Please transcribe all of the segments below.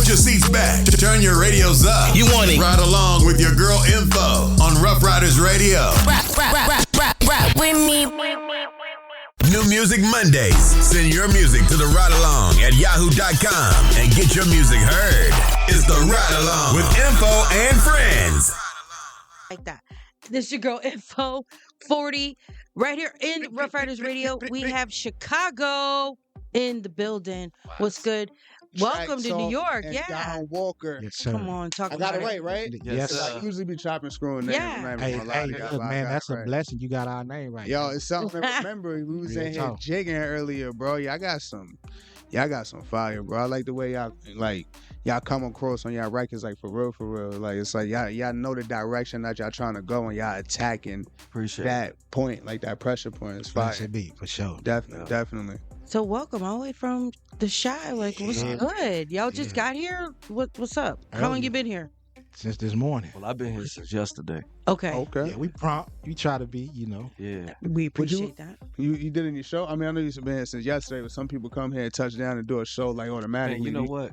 your seats back. Turn your radios up. You want it? Ride along with your girl Info on Rough Riders Radio. Rap with me. New Music Mondays. Send your music to the Ride Along at yahoo.com and get your music heard. It's the Ride Along with Info and Friends. Like that. This is your girl Info 40 right here in Rough Riders Radio. We have Chicago in the building. What's good? Welcome to New York. Yeah. Don Walker. Yes, sir. Come on, talk I about got it right? Yes, I sir. usually be chopping screwing names. Yeah. Hey, look, man, that's a blessing. You got our name right. Yo, it's something to remember. We was Real in here talk. jigging earlier, bro. Y'all got some fire, bro. I like the way y'all come across on y'all records, like for real. Like it's like y'all know the direction that y'all trying to go and y'all attacking that point, like that pressure point. It's fire. Should be for sure. Definitely. So welcome all the way from the Chi. Like, what's good? Y'all just got here? What's up? How long you been here? Since this morning. Well, I've been here since yesterday. Okay. Yeah, we prompt. We try to be, Yeah. We appreciate that. You did in your show? I mean, I know you've been here since yesterday, but some people come here and touch down and do a show like automatically. And you know what?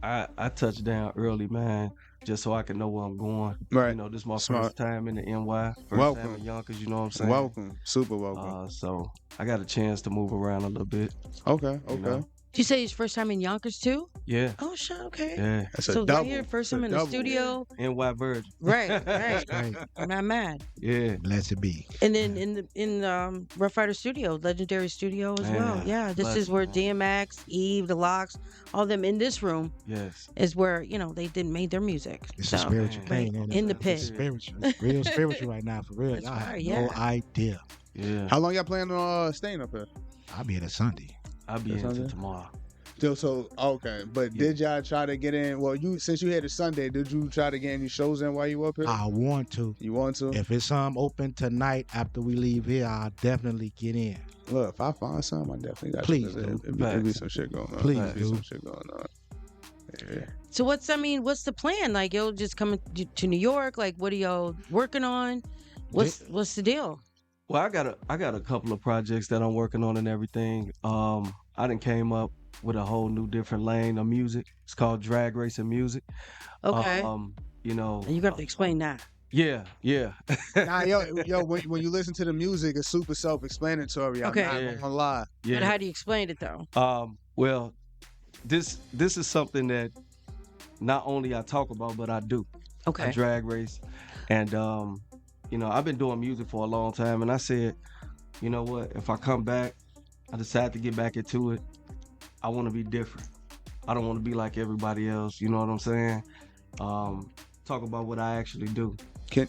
I touched down early, man, just so I can know where I'm going. Right. You know, this is my Smart. first time in the NY. First Welcome. time in Yonkers, you know what I'm saying? Welcome. Super welcome. So I got a chance to move around a little bit. Okay. You know? Did you say it's first time in Yonkers too? Yeah. Oh, shit. Okay. Yeah. That's a So double. right here, first time It's in a the double. studio. NY Virgin. Right. Right. I'm not mad. Yeah. Blessed be. And then in Rough Rider Studio, legendary studio as well. Man, Yeah, this is blessed, where man. DMX, Eve, the Locks, all them in this room Yes. is where they made their music. It's So, a spiritual right, thing. ain't in it? the pit. It's spiritual. It's real spiritual right now, for real. That's Y'all have right, no yeah. idea. Yeah. How long y'all planning on staying up here? I'll be here Sunday. I'll be That's into Sunday? tomorrow. So okay, but Yeah. did y'all try to get in? Well, since you had a Sunday, did you try to get any shows in while you up here? I want to. You want to? If it's some open tonight after we leave here, I'll definitely get in. Look, if I find some, I definitely got Please, to. dude. It'd be some shit going on. Please, It'd be dude. some shit going on. Yeah. So what's the plan? Like, you'll just come to New York? Like, what are y'all working on? What's the deal? Well, I got a couple of projects that I'm working on and everything. I done came up with a whole new different lane of music. It's called drag racing music. Okay. You know. And you got to explain that. Yeah. Nah, yo, when you listen to the music, it's super self-explanatory. I'm Okay. not Yeah. gonna lie. Yeah. But how do you explain it though? Well, this is something that not only I talk about, but I do. I Okay. drag race, and I've been doing music for a long time, and I said, you know what? If I come back, I decide to get back into it. I want to be different. I don't want to be like everybody else. You know what I'm saying? Talk about what I actually do. Can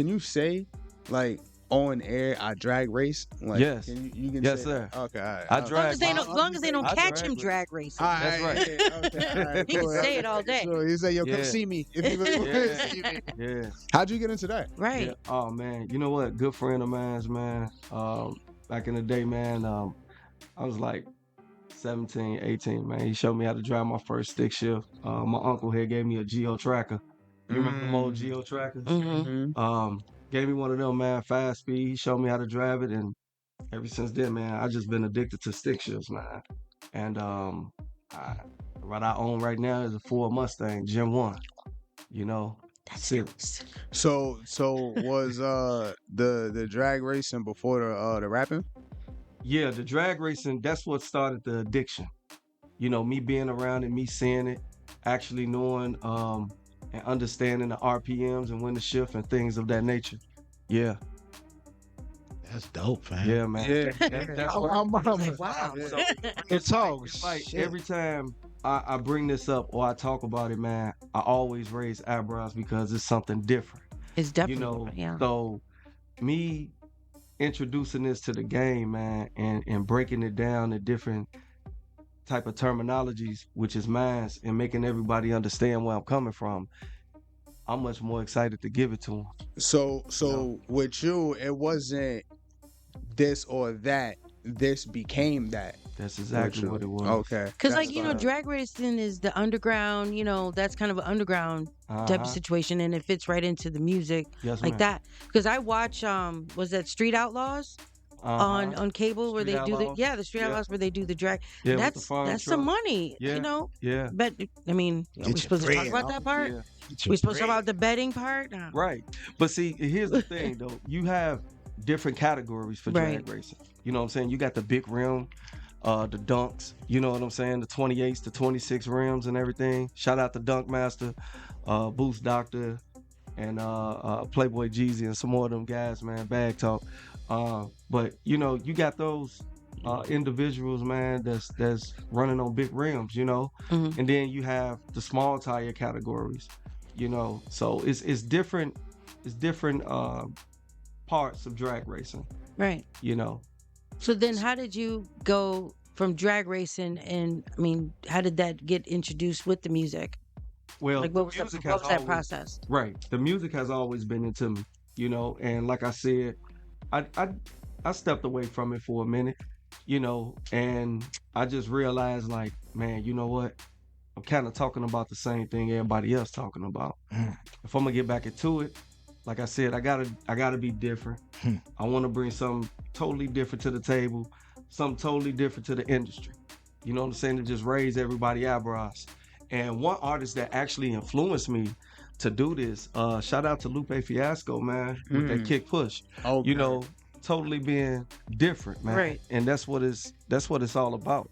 you say like on air I drag race? Like, Yes. You can Yes, say sir. that? Okay. All right. I As drag. long as they don't I catch drag him race. drag racing. All right, That's right. yeah, okay, all right, He can cool. say it all day. Sure. He say, "Yo, come Yeah. see me if you really want to Yeah. see me." Yeah. How'd you get into that? Right. Yeah. Oh man, you know what? Good friend of mine's, man. Back in the day, man, I was like 17, 18, man. He showed me how to drive my first stick shift. My uncle here gave me a Geo Tracker. You remember them old Geo Trackers? Mm-hmm. Gave me one of them, man, 5-speed. He showed me how to drive it, and ever since then, man, I just been addicted to stick shifts, man. And what I own right now is a Ford Mustang Gen 1. You know, That's it. So was the drag racing before the rapping? Yeah, the drag racing, that's what started the addiction. You know, me being around it, me seeing it, actually knowing and understanding the RPMs and when to shift and things of that nature. Yeah, That's dope, man. yeah, man. Yeah. That's I'm Like, wow. It's all It's like shit. every time I bring this up or I talk about it, man, I always raise eyebrows because it's something different. It's definitely, You know, yeah. so me introducing this to the game, man, and breaking it down to different type of terminologies, which is mine, and making everybody understand where I'm coming from, I'm much more excited to give it to them. So with you, it wasn't this or that. This became that. That's exactly what it was. Okay. Because, That's like, fine. drag racing is the underground, that's kind of an underground type of situation, and it fits right into the music Yes, like ma'am. that. Because I watch, was that Street Outlaws? on cable where Street they do the Outlaws. the Street Yeah. Outlaws where they do the drag. Yeah, with the That's farm some truck. money, Yeah. you know. Yeah. But I mean, are Get we your supposed to talk bread, about dog. that part? Yeah. We supposed to talk about the betting part? No. Right. But see, here's the thing though. You have different categories for drag racing. You know what I'm saying? You got the big rim, the dunks, you know what I'm saying? The 28s, the 26 rims and everything. Shout out to Dunk Master, Boost Doctor, and Playboy Jeezy and some more of them guys, man. Bag talk. But you know, you got those individuals, man, that's running on big rims, you know. Mhm. And then you have the small tire categories, you know. So it's different parts of drag racing, Right. you know. So then, how did you go from drag racing, and I mean, how did that get introduced with the music? Well, Like, what was, music what has was that always- process? Right. The music has always been into me, you know, and like I said, I stepped away from it for a minute, you know, and I just realized like, man, you know what? I'm kind of talking about the same thing everybody else talking about. If I'm gonna get back into it, like I said, I gotta be different. I want to bring something totally different to the table, something totally different to the industry. You know what I'm saying? To just raise everybody's eyebrows. And one artist that actually influenced me to do this, shout out to Lupe Fiasco, man, with that kick push. Okay. You know, totally being different, man. Right. And that's what it's all about.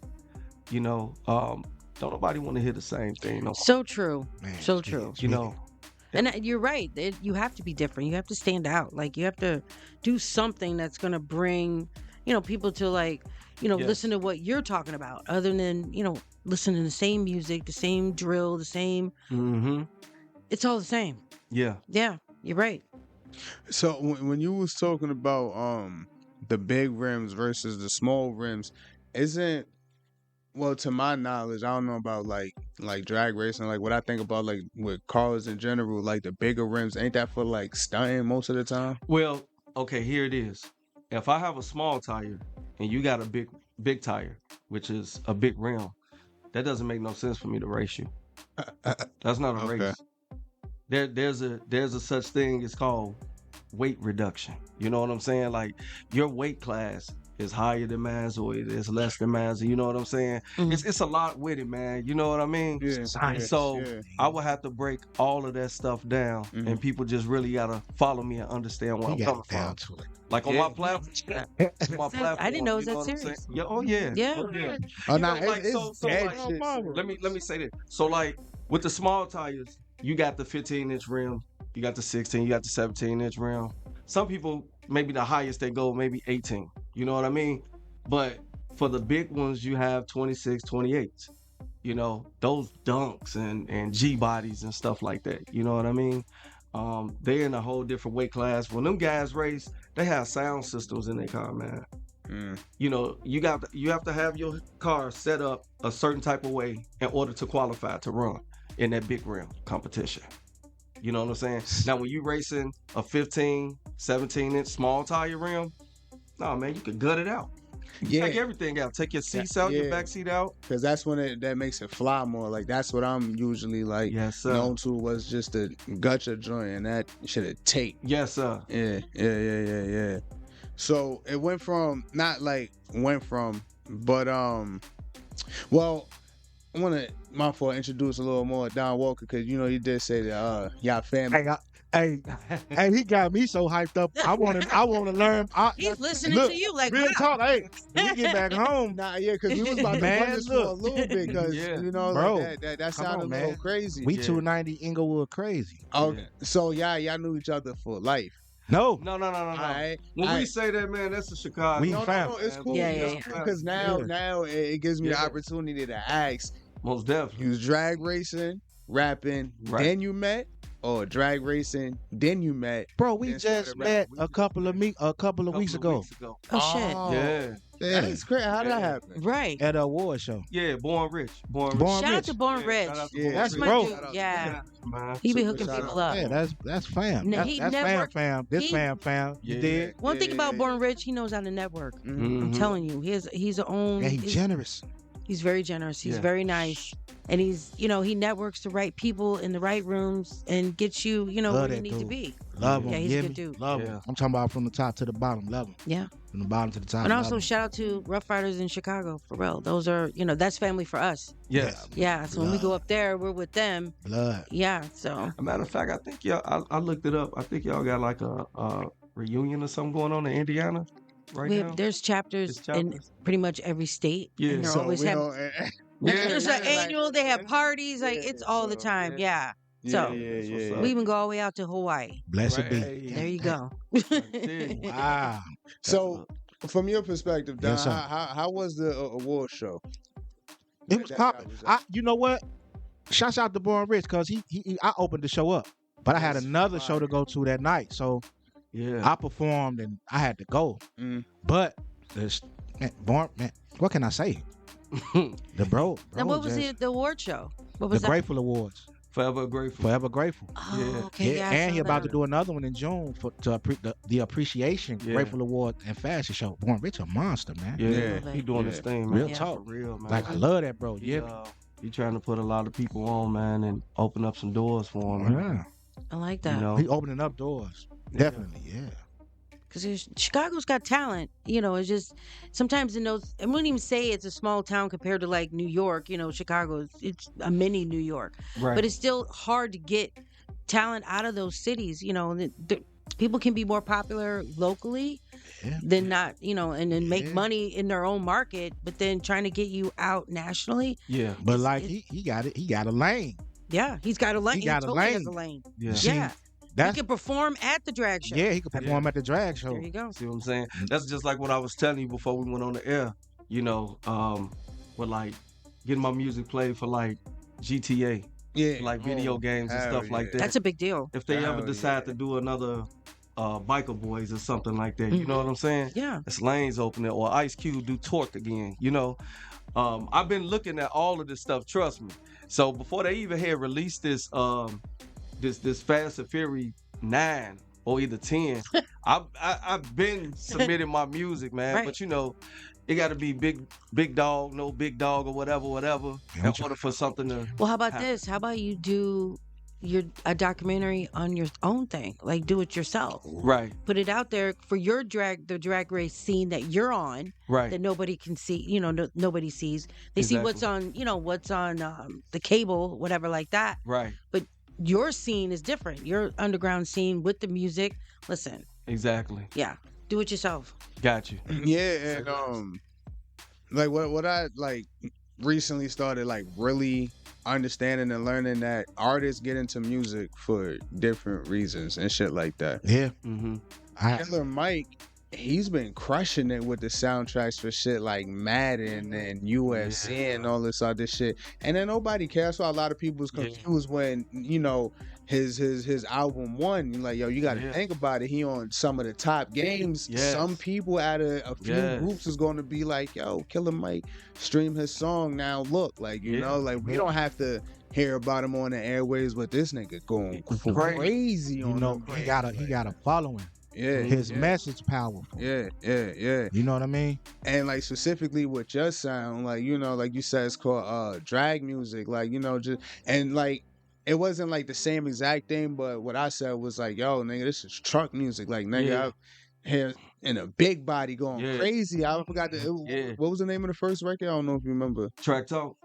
You know, don't nobody want to hear the same thing. No, So true. Man, So speaking- true. you know. And you're right. You have to be different. You have to stand out. Like, you have to do something that's going to bring, people to, like, Yes. listen to what you're talking about, other than, listening to the same music, the same drill, the same. Mm-hmm. It's all the same. Yeah. Yeah, you're right. So when you was talking about the big rims versus the small rims, isn't, well, to my knowledge, I don't know about like drag racing. Like, what I think about, like, with cars in general, like the bigger rims, ain't that for like stunting most of the time? Well, okay, here it is. If I have a small tire and you got a big tire, which is a big rim, that doesn't make no sense for me to race you. That's not a Okay. race. There's a such thing. It's called weight reduction. You know what I'm saying? Like, your weight class is higher than mine, or it is less than mine. You know what I'm saying? Mhm. It's a lot with it, man. You know what I mean? Yeah. So yeah. I would have to break all of that stuff down, Mhm. and people just really gotta follow me and understand where He I'm got coming it down from. to it. Like on Yeah. my platform, I didn't know it was you that what I'm serious. saying? Yeah, oh yeah, Yeah. oh, yeah. Oh, You nah, know, like, it's so dead like, shit. let me say this. So like with the small tires, you got the 15-inch rim, you got the 16, you got the 17-inch rim. Some people, maybe the highest they go, maybe 18. You know what I mean? But for the big ones, you have 26, 28s. You know, those dunks and G bodies and stuff like that. You know what I mean? They're in a whole different weight class. When them guys race, they have sound systems in their car, man. Mm. You know, you have to have your car set up a certain type of way in order to qualify to run in that big rim competition. You know what I'm saying? Now, when you racing a 15, 17-inch small tire rim, no, man, you can gut it out. Yeah, Take everything out. Take your seats out, your Yeah. back seat out. because that's when that makes it fly more. Like, that's what I'm usually like Yes, sir. known to, was just the gutcha joint, and that should have tape. Yes, sir. Yeah. So it went from, but well, I want to, my fault, introduce a little more Don Walker, because you did say that y'all family. Hey, he got me so hyped up. I want to learn. He's listening Look, to you like, real wow. talk. Hey, when we get back home, Nah, yeah, because we was about to Man, run this for a look. little bit, because Yeah. Bro, like that come sounded on, a little man. crazy. we Yeah. 290 Inglewood crazy. Okay, Yeah. so y'all knew each other for life. No, No. All right. When we Alright. say that, man, that's a Chicago. We No, fam. it's cool. Yeah, yeah, Because now it gives me the Yeah. opportunity to ask, Most definitely. you was drag racing, rapping, Right. then you met, or drag racing, then you met. bro, we Then just started met rapping. a couple of weeks ago Oh, shit. Yeah. That's crazy. How did that happen? Right. at a award show. Yeah, Born Rich. Born Born Shout out Rich. to Born Rich. Shout out to Yeah, Born that's Rich. My bro. dude, yeah. Man. He be Super hooking shout people out. up. Yeah, that's fam. No, That's, he that's network- fam. This he- fam. You Yeah. did? One thing about Yeah. Born Rich, he knows how to network. Mhm. I'm telling you, he's a own. And he's generous. He's very generous. He's Yeah. very nice. and he's, he networks the right people in the right rooms and gets you, Love where you that need to dude. be. Love him. Yeah, he's a hear good me? dude. Love Yeah. him. I'm talking about from the top to the bottom. Love him. Yeah. From the bottom to the top. And love also him. shout out to Rough Riders in Chicago, for real. Those are, that's family for us. Yes. Yeah, so when we go Blood. up there, we're with them. Blood. Yeah, so. A matter of fact, I think y'all. I looked it up. I think y'all got like a reunion or something going on in Indiana right now. There's chapters in pretty much every state. Yeah. And they're So always we have. don't. There's an yeah, annual. They have parties. Like yeah, it's all the so, time. Yeah. Yeah, So yeah. we even go all the way out to Hawaii. Blessed be. There you go. Wow. So, from your perspective, Don, Yes, sir. how was the award show? It was That popping. was up. You know what? Shouts out to Born Rich because I opened the show up, but I had That's another fire. show to go to that night, so Yeah. I performed and I had to go. Mm. But this Born man, what can I say? The bro. Now, what was just- the award show? What The was that? Grateful Awards. Forever grateful. Forever Grateful. Oh, Yeah. okay. Yeah, I and saw he about that. to do another one in June for the Appreciation Yeah. Grateful Award and Fashion Show. Born Rich a monster, man. Yeah. Yeah. He doing his thing, man. Real Yeah. talk. For real, man. Like I love that, bro. He, Yeah. he trying to put a lot of people on, man, and open up some doors for him. Man. I like that. You know? He opening up doors. Yeah. Definitely, yeah. Because Chicago's got talent. It's just sometimes in those, I wouldn't even say it's a small town compared to like New York. Chicago, it's a mini New York. Right. But it's still hard to get talent out of those cities. People can be more popular locally Yeah. than not, and then make Yeah. money in their own market. But then trying to get you out nationally, Yeah. But It's- like he got it. He got a lane. yeah, he's got a lane. He got a totally has lane. a lane. Yeah. See, Yeah, he That's can perform at the drag show. yeah. He could perform at the drag show. There you go. See what I'm saying? That's just like what I was telling you before we went on the air. With like getting my music played for like GTA, Yeah, like video games and hell stuff like yeah. that. That's a big deal. If they ever Hell decide yeah. to do another Biker Boys or something like that, you know what I'm saying? Yeah. It's lanes opening, or Ice Cube do Torque again. I've been looking at all of this stuff. Trust me. So before they even had released this this Fast and Fury 9 or either 10, I've been submitting my music, man. Right. But it got to be big dog, no big dog or whatever, in order for something to. Well, how about happen. this? How about you do a documentary on your own thing? Like do it yourself. Right, Put it out there for the drag race scene that you're on right, that nobody can see. Nobody sees. They see what's on. What's on the cable, whatever like that. right. But your scene is different. Your underground scene with the music. Listen, Exactly. yeah, do it yourself. Got you. Yeah, and like what I like recently started like really understanding and learning that artists get into music for different reasons and shit like that. Yeah. Mm-hmm. Killer Mike, he's been crushing it with the soundtracks for shit like Madden and UFC and all this other shit. And then nobody cares. So a lot of people was confused when, his album won. Like, yo, you got to think about it. He on some of the top games. Yes. Some people out of a few groups is going to be like, yo, Killer Mike, stream his song now. Look, like, you know, like we don't have to hear about him on the airways, but this nigga going crazy on them. He got a following. Yeah, His message powerful. Yeah. You know what I mean? And like specifically with your sound, like like you said, it's called drag music. Like just and like it wasn't like the same exact thing, but what I said was like, yo, nigga, this is truck music. Like nigga, I here in a big body going crazy. I forgot what was the name of the first record? I don't know if you remember. Trakk Talk.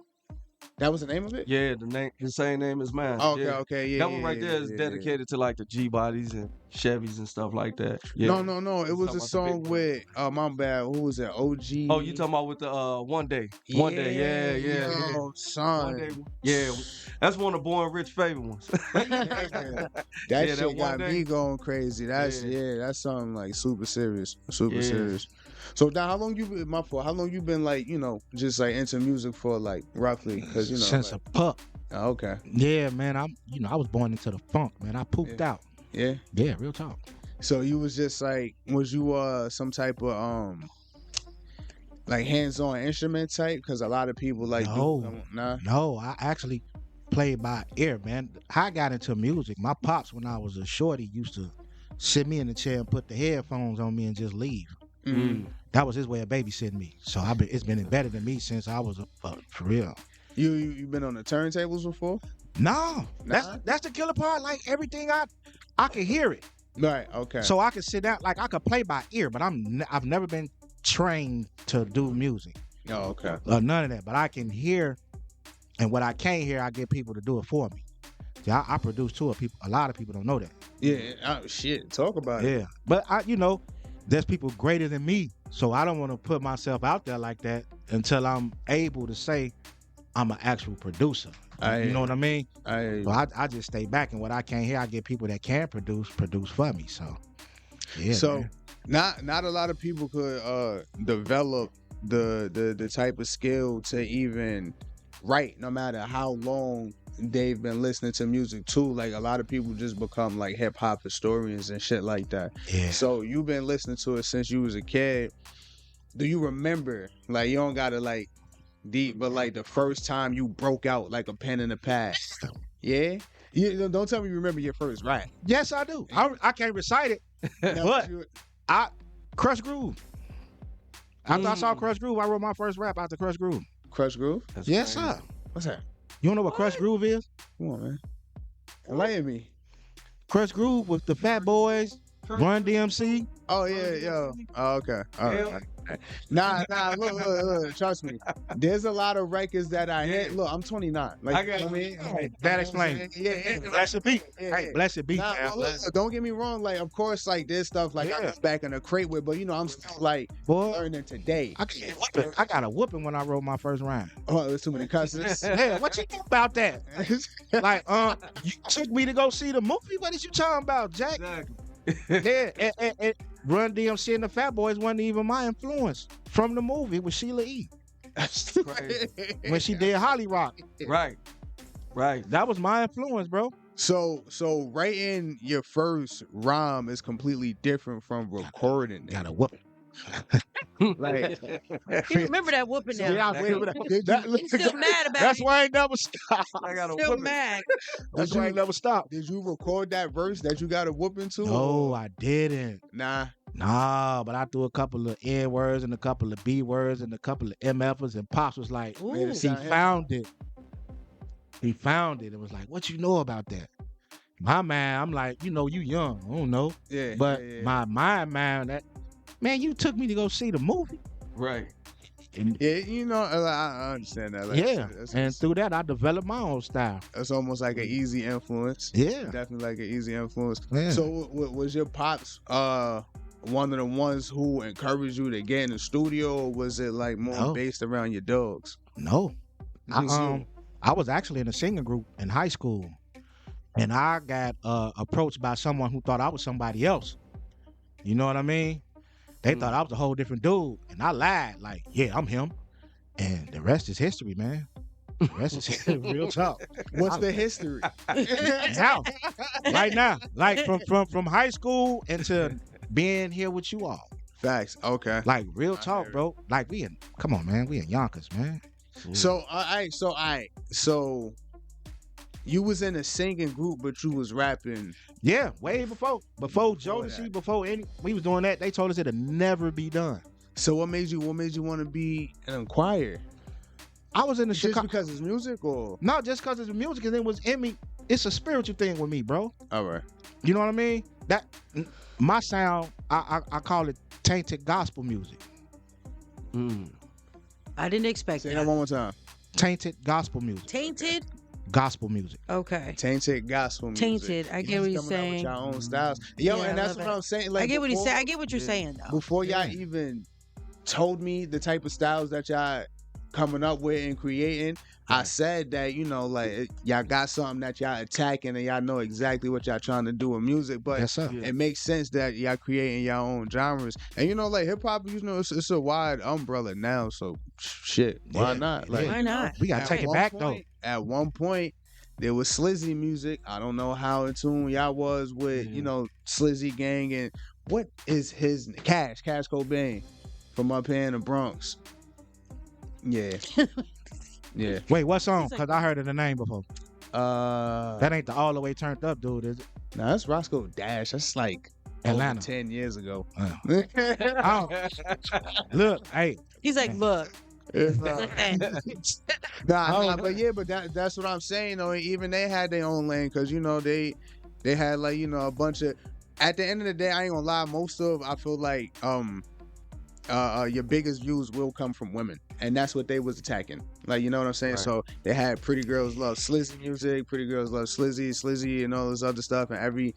That was the name of it? Yeah, the same name as mine. Okay, yeah. That one right there is dedicated to like the G bodies and Chevys and stuff like that. Yeah. No. It was a song with my bad. Who was that? OG. Oh, you talking about with the One Day? One Day, yeah. Yo, son. One Day, yeah. That's one of Born Rich favorite ones. That that shit got One Day. me going crazy. That's that's something like super serious. So Don, how long you been? My fault. How long you been like just like into music for like roughly? Because Since a pup. Oh, okay. Yeah, man. I was born into the funk, man. I pooped out. Yeah. Yeah, real talk. So you was just like, was you some type of like hands-on instrument type? Because a lot of people like No, I actually played by ear, man. How I got into music, my pops when I was a shorty used to sit me in the chair and put the headphones on me and just leave. Mm-hmm. That was his way of babysitting me. So it's been embedded in me since I was for real. You been on the turntables before? No, Nah. that's the killer part. Like everything, I can hear it, Right. Okay. so I can sit down. Like I could play by ear, but I've never been trained to do music. Oh, okay. None of that. But I can hear, and what I can't hear, I get people to do it for me. See, I produce too. A lot of people don't know that. Yeah. Shit. Talk about it. Yeah, but there's people greater than me, so I don't want to put myself out there like that until I'm able to say I'm an actual producer. You know what I mean? So I just stay back, and what I can't hear, I get people that can produce for me. So yeah. So man. not a lot of people could develop the type of skill to even write, no matter how long they've been listening to music too. Like a lot of people just become like hip hop historians and shit like that. Yeah. So you've been listening to it since you was a kid. Do you remember, like, you don't gotta like deep, but like the first time you broke out like a pen and a pad? Yeah. Don't tell me you remember your first rap. Yes, I do. I can't recite it, but I Crush Groove. After I saw Crush Groove, I wrote my first rap after Crush Groove. Crush Groove? Yes, sir. What's that? You don't know what Crush Groove is? Come on, man. Enlighten me. Crush Groove with the Fat Boys, Run DMC. Oh yeah, yo. Oh, okay. All right. Nah. Look. Trust me. There's a lot of records that I hit. Look, I'm 29. Like, I got you know what I mean? Hey, that explains. Yeah. Blessed be. Yeah. Hey, blessed be. Nah, man. look, don't get me wrong. Like, of course, like there's stuff like I Yeah. was back in the crate with, but I'm still like Boy, learning today. I got a whooping when I wrote my first rhyme. Oh, there's too many cusses. Yeah, what you think about that? Like, you took me to go see the movie. What is you talking about, Jack? Exactly. Yeah, and Run DMC and the Fat Boys wasn't even my influence from the movie. It was Sheila E. Crazy. when she did Holly Rock. Right. That was my influence, bro. So writing your first rhyme is completely different from recording it. Got a whooping. Like, You remember that whooping now? Yeah, I remember that. You still mad about That's it? why I ain't never stopped. I got a Still whooping. mad. That's why I ain't never stopped. Did you record that verse that you got a whooping to? No, I didn't. Nah. Nah, but I threw a couple of N words and a couple of B words and a couple of MFs, and Pops was like, Ooh. Made it he sound heavy. found it. He found it and was like, what you know about that? My man, I'm like, you young. I don't know. Yeah. But yeah. my man, man, you took me to go see the movie. Right. And Yeah, I understand that. Like, yeah, that's, and through that, I developed my own style. that's almost like an easy influence. Yeah. Definitely like an easy influence. Yeah. So, was your pops one of the ones who encouraged you to get in the studio, or was it like more No. based around your dogs? No. Just you. I was actually in a singing group in high school, and I got approached by someone who thought I was somebody else. You know what I mean? They thought I was a whole different dude, and I lied, like, yeah, I'm him. And the rest is history, man. The rest is history, real talk. What's the history? Now, right now, like from high school into being here with you all. Facts. Okay. Like, real I talk, hear bro. Like, come on, man. We in Yonkers, man. So so you was in a singing group, but you was rapping. Yeah, way before Jodeci, that. before we was doing that, they told us it'd never be done. So what made you want to be an choir? I was in the Just Chicago. because it's music, or Not just because it's music, and it was in me. It's a spiritual thing with me, bro. all right? You know what I mean? That my sound, I call it tainted gospel music. I didn't expect Say that that. one more time. Tainted gospel music. Tainted? Gospel music. Okay. Tainted gospel music. Tainted. I get what you're Coming out with saying. your own styles. Yo, Yeah, and I that's love what it. I'm saying. Like, I get what he's before- saying. I get what you're saying, though. Before y'all Yeah. even told me the type of styles that y'all coming up with and creating, I said that, like, y'all got something that y'all attacking and y'all know exactly what y'all trying to do with music, but Yes, sir. Yeah. it makes sense that y'all creating your own genres. And like hip hop, it's a wide umbrella now, so shit, why Yeah. not? Like, Why not? We gotta at take it one back point- At one point, there was Slizzy music. I don't know how in tune y'all was with, Slizzy Gang and what is his Cash Cobain from up here in the Bronx. Yeah. Yeah. though. Wait, what song? He's like- Because I heard of the name before. That ain't the all the way turned up dude, is it? Nah, that's Roscoe Dash. That's like Atlanta. over 10 years ago. Oh. Look, hey, He's like, look. Nah, but yeah, but that's what I'm saying. Though, even they had their own lane because they had like a bunch of. At the end of the day, I ain't gonna lie. Most of I feel like your biggest views will come from women, and that's what they was attacking. Like, you know what I'm saying? Right. So they had Pretty Girls Love Slizzy music, Pretty Girls Love Slizzy, and all this other stuff, and every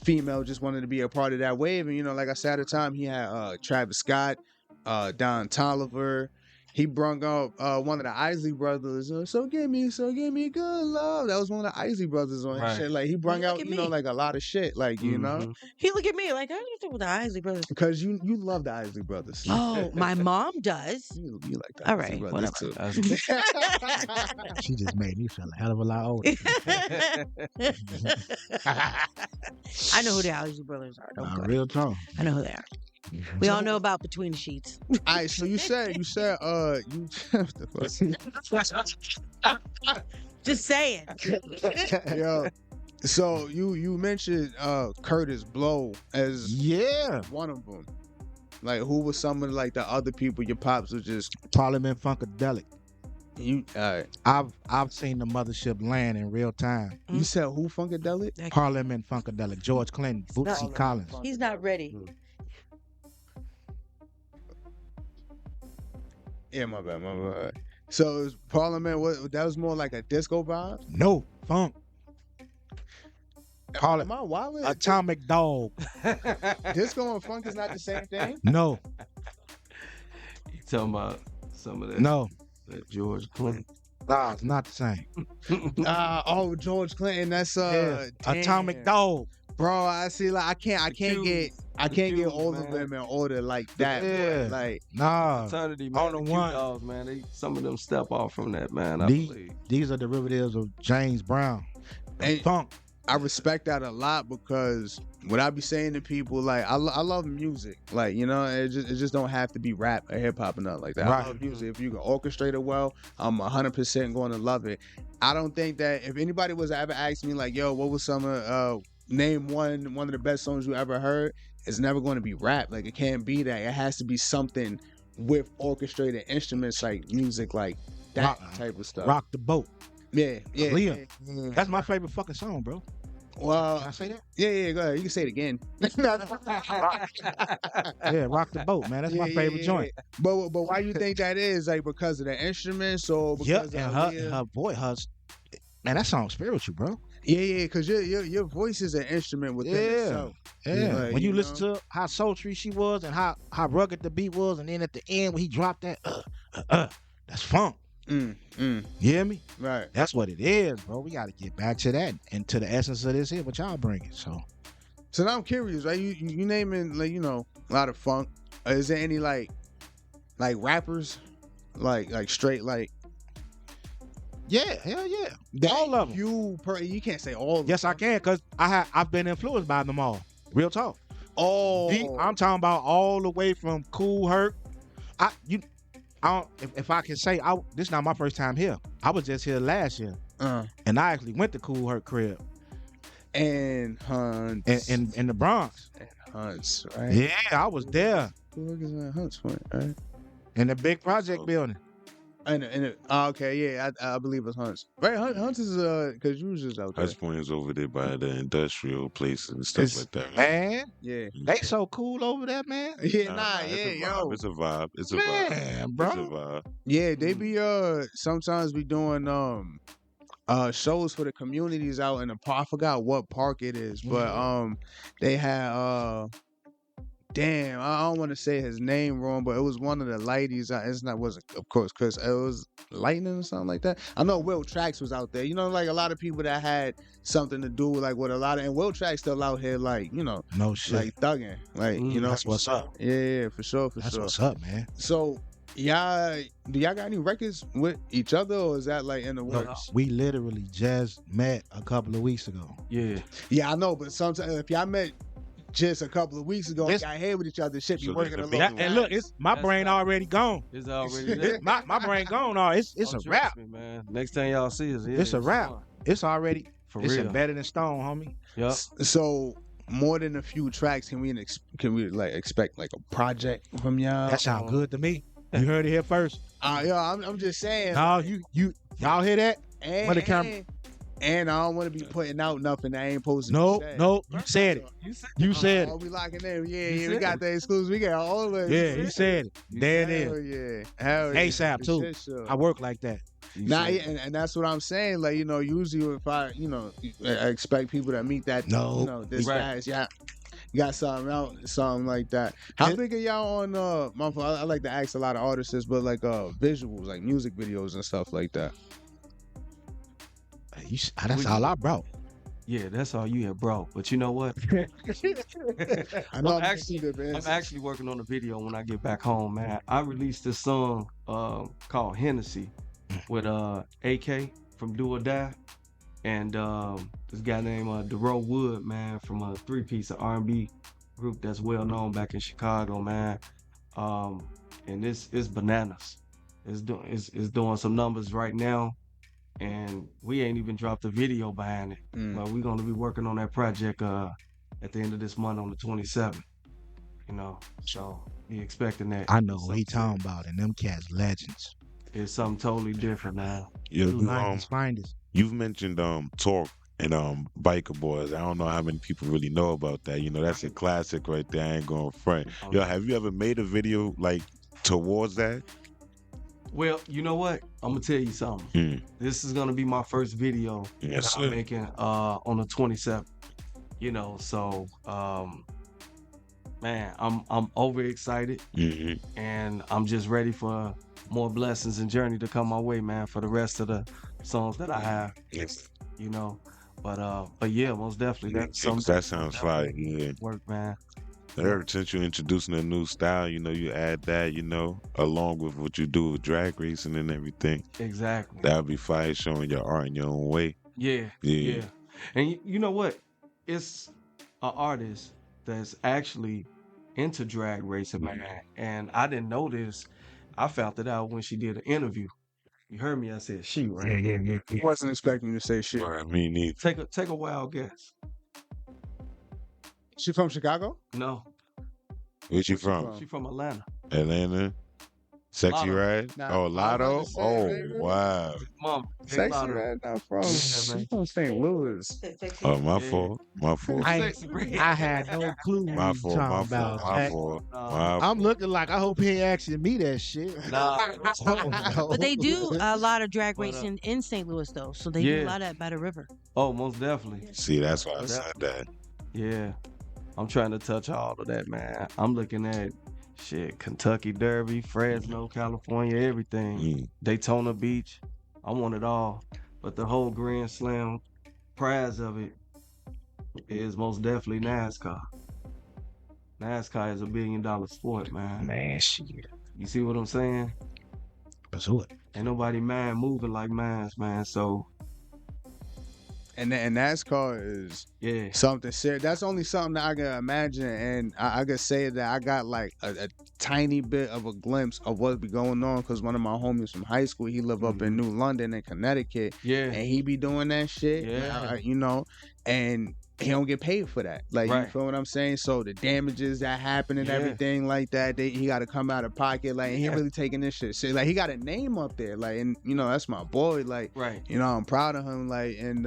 female just wanted to be a part of that wave. And like I said at the time, he had Travis Scott, Don Toliver. He brung up one of the Isley brothers. So give me good love. That was one of the Isley brothers on his shit. Like he brung out, like a lot of shit. Like you know, he look at me like I don't think with the Isley brothers because you love the Isley brothers. Oh, my mom does. You like the All Isley right, brothers too. She just made me feel a hell of a lot older. I know who the Isley brothers are. Real talk. I know who they are. We all know about Between the Sheets. All right, so you said just saying. Yo, so you mentioned Curtis Blow as one of them. Like, who was some of like the other people your pops was just Parliament Funkadelic. You I've seen the mothership land in real time. You said who Funkadelic? Parliament Funkadelic. George Clinton, Bootsy Collins. He's not ready. Yeah, my bad. So is Parliament, that was more like a disco vibe? No, funk. Am I wilding? Atomic Dog. Disco and funk is not the same thing? No. You talking about some of that? No. That George Clinton. Nah, it's not the same. George Clinton, that's Atomic Dog. Bro, I see. Like I can't get older women older like that. Yeah. Bro. Like eternity, man. On the one, dogs, man. Some of them step off from that, man. These are derivatives of James Brown and funk. I respect that a lot because what I be saying to people, like I love music, like it just don't have to be rap or hip hop or nothing like that. Right. I love music. If you can orchestrate it well, I'm 100% going to love it. I don't think that if anybody was to ever ask me like, yo, what was some name one of the best songs you ever heard, it's never going to be rap. Like it can't be that. It has to be something with orchestrated instruments, like music, like that type of stuff. Rock the Boat. Yeah. Liam. Yeah. That's my favorite fucking song, bro. Well, can I say that? Yeah, go ahead. You can say it again. Yeah, Rock the Boat, man. That's my favorite joint. But why you think that is? Like because of the instruments or because of her voice, man, that song's spiritual, bro. Yeah, because your voice is an instrument within itself. Yeah. Like, when you listen to how sultry she was and how rugged the beat was, and then at the end when he dropped that, that's funk. You hear me? Right. That's what it is, bro. We got to get back to that and to the essence of this here, what y'all bringing. So now I'm curious, right? You naming like a lot of funk. Is there any like rappers, like straight like? Yeah, hell yeah. All of them. You can't say all of them. Yes, I can, because I've been influenced by them all. Real talk. I'm talking about all the way from Kool Herc. If I can say, this is not my first time here. I was just here last year. And I actually went to Kool Herc crib. And Hunts. In the Bronx. And Hunts, right? Yeah, I was there. Who is that Hunts went, right? In the big project building. Okay, yeah, I believe it's Hunts. Right, Hunts is because you was just out there. Hunts Point is over there by the industrial places and stuff like that. Man, yeah, they so cool over there, man. Yeah, It's a vibe. It's a vibe, bro. It's a vibe. Yeah, they be sometimes be doing shows for the communities out in the park. I forgot what park it is, but they had damn, I don't want to say his name wrong, but it was one of the ladies. Wasn't of course Chris. It was Lightning or something like that. I know Will Trax was out there. Like a lot of people that had something to do like with a lot of, and Will Trax still out here like no shit, like thugging, like That's what's up. Yeah, for sure. That's what's up, man. So do y'all got any records with each other, or is that like in the works? We literally just met a couple of weeks ago. Yeah, I know, but sometimes if y'all met just a couple of weeks ago, got here with each other, shit be working a little. And look, my brain already gone. It's already there. my brain gone. It's a wrap. Me, man. Next thing y'all see is it's a wrap. It's already it's real. Embedded in stone, homie. Yep. So more than a few tracks, can we like expect like a project from y'all? That sounds good to me. You heard it here first. Yo, I'm just saying. No, y'all hear that? When the camera- And I don't want to be putting out nothing that ain't supposed to be No, said. no, you said it. You said Oh, it. we locking in. Yeah, we got the exclusive. We got all of it. Yeah, you said it. There it Hell is. yeah. Hell yeah. ASAP For too. shit show. I work like that. Nah, yeah, and that's what I'm saying. Like, usually if I expect people to meet that, No. this fast, yeah. You got something out, something like that. How big are y'all on my fault, I like to ask a lot of artists, but like visuals, like music videos and stuff like that. That's all I brought. Yeah, that's all you have brought. But you know what? I know I'm actually working on a video when I get back home, man. I released this song called Hennessy with AK from Do or Die, and this guy named DeRoe Wood, man, from a 3-piece R&B group that's well known back in Chicago, man. And it's bananas. It's doing some numbers right now. And we ain't even dropped a video behind it. But we're gonna be working on that project at the end of this month on the 27th. So be expecting that. I know what he talking about, and them cats legends. It's something totally different now. You've mentioned Talk and Biker Boys. I don't know how many people really know about that. That's a classic right there. I ain't going front. Yo, have you ever made a video like towards that? Well, you know what? I'm gonna tell you something. This is gonna be my first video that I'm making on the 27th. So man, I'm overexcited, and I'm just ready for more blessings and journey to come my way, man, for the rest of the songs that I have. Yes. But yeah, most definitely. That sounds fire. Yeah. Work, man. Since you're introducing a new style, you add that, along with what you do with drag racing and everything. Exactly. That'll be fire, showing your art in your own way. Yeah. And you know what? It's an artist that's actually into drag racing, man. And I didn't know this. I found it out when she did an interview. You heard me? I said she, right? Yeah. I wasn't expecting you to say shit. Right, me neither. Take a wild guess. She from Chicago? No. Where's she from? She from Atlanta. Atlanta? Sexy Lotto. Red? Nah, Lotto? say, Oh, baby. wow. Mom, Sexy Red, not from. She's from St. Louis. Oh, my fault. My fault. I had no clue what My you fault. talking My about. fault. My Jack. fault. I'm looking like I hope he ain't asking me that shit. Nah. But they do a lot of drag racing in St. Louis, though. So they do a lot at Battle River. Oh, most definitely. See, that's why I said that. Yeah. I'm trying to touch all of that, man. I'm looking at Kentucky Derby, Fresno, California, everything. Daytona Beach. I want it all. But the whole Grand Slam prize of it is most definitely NASCAR. NASCAR is $1 billion sport, man. Man, shit. You see what I'm saying? Let's do it. Ain't nobody man moving like mine, man. So And NASCAR is something serious. That's only something that I can imagine, and I can say that I got like a tiny bit of a glimpse of what be going on because one of my homies from high school, he live up in New London in Connecticut, and he be doing that shit, and he don't get paid for that. Like, you feel what I'm saying? So the damages that happen and everything like that, he got to come out of pocket. Like, and he really taking this shit. So, like, he got a name up there. Like, and that's my boy. Like, I'm proud of him. Like, and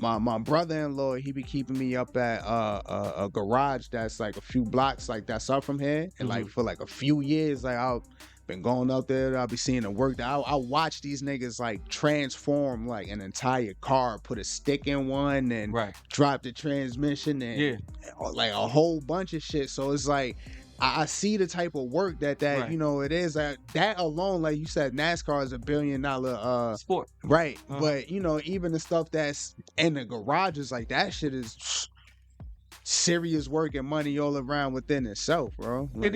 my brother-in-law, he be keeping me up at a garage that's like a few blocks like that's up from here, and like for like a few years, like I've been going up there. I'll be seeing the work. I watch these niggas like transform like an entire car, put a stick in one, and drop the transmission, and like a whole bunch of shit. So it's like I see the type of work that it is. That alone, like you said, NASCAR is $1 billion sport, right? But even the stuff that's in the garages, like that shit is serious work and money all around within itself, bro. Like, it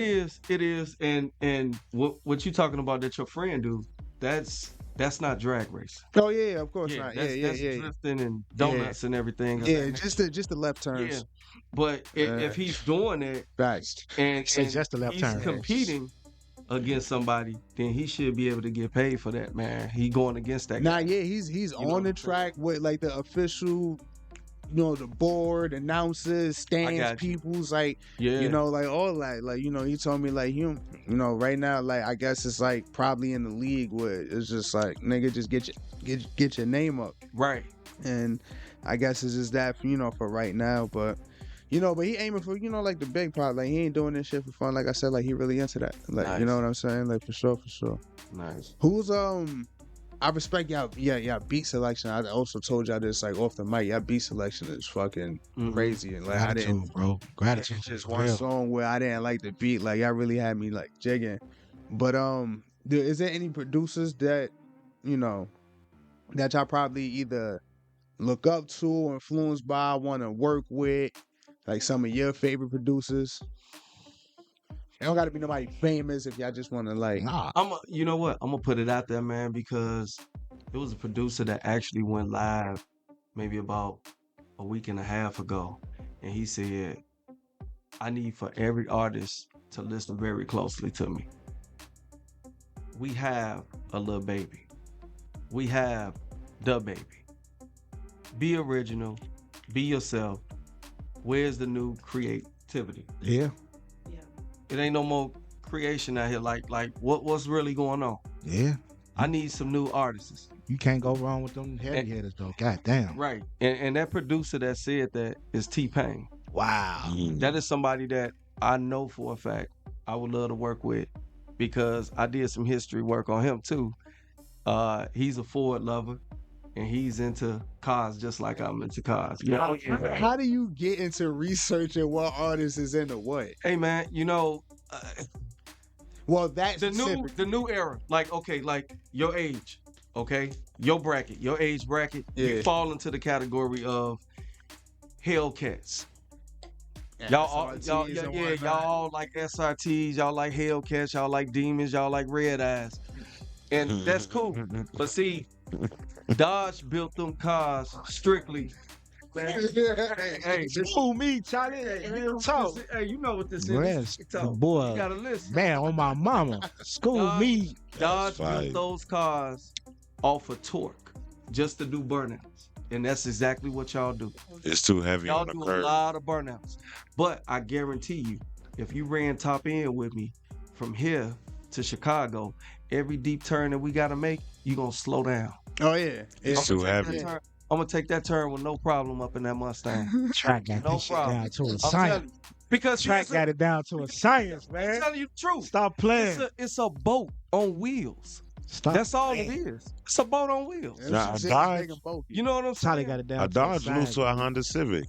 is, and what you talking about that your friend do? That's not drag race. Oh yeah, of course not. That's drifting and donuts and everything. Yeah, just the left turns. Yeah. But if he's doing it, and just the left turn, he's competing against somebody, then he should be able to get paid for that, man. He going against that guy. He's on the track with like the official the board, announcers, stands, peoples, like, like all that. Like, he told me like right now, like I guess it's like probably in the league where it's just like nigga just get your name up. Right. And I guess it's just that for right now, but but he aiming for like the big pot. Like he ain't doing this shit for fun. Like I said, like he really into that. Like nice. You know what I'm saying? Like for sure. Nice. Who's I respect y'all beat selection. I also told y'all this like off the mic. Y'all beat selection is fucking crazy. And like Gratitude, I didn't, bro. Gratitude. It's just one song where I didn't like the beat. Like y'all really had me like jigging. But is there any producers that that y'all probably either look up to or influenced by, want to work with, like some of your favorite producers? It don't got to be nobody famous if y'all just want to like. You know what? I'm gonna put it out there, man, because it was a producer that actually went live maybe about a week and a half ago, and he said, "I need for every artist to listen very closely to me. We have a little baby. We have the baby. Be original. Be yourself. Where's the new creativity? Yeah. It ain't no more creation out here. Like what's really going on? Yeah. I need some new artists. You can't go wrong with them heavy hitters though. God damn. Right. And that producer that said that is T-Pain. Wow. That is somebody that I know for a fact I would love to work with because I did some history work on him too. He's a Ford lover. And he's into cars just like I'm into cars. How do you get into researching what artist is into what? Hey man, well, that's the new era. Like, okay, like your age, okay, your bracket, your age bracket, you fall into the category of Hellcats. Y'all all like SRTs, y'all like Hellcats, y'all like demons, y'all like red eyes, and that's cool. But see, Dodge built them cars strictly. Hey, fool me, Charlie. Real talk. Hey, you know what this is? Talk. Boy, you gotta listen. Man, on my mama. School me. Dodge built those cars off of torque just to do burnouts, and that's exactly what y'all do. It's too heavy y'all on the do curve. A lot of burnouts, but I guarantee you, if you ran top end with me from here to Chicago, every deep turn that we gotta make, you gonna slow down. Oh yeah, it's too heavy. I'm gonna take that turn with no problem up in that Mustang. Trakk got that shit down to a science. Because Trakk got it down to a science, man. I'm telling you the truth. Stop playing. It's a boat on wheels. Stop. That's all it is. It's a boat on wheels. Nah, a Dodge. You know what I'm saying? Charlie got it down. A Dodge will lose to a Honda Civic.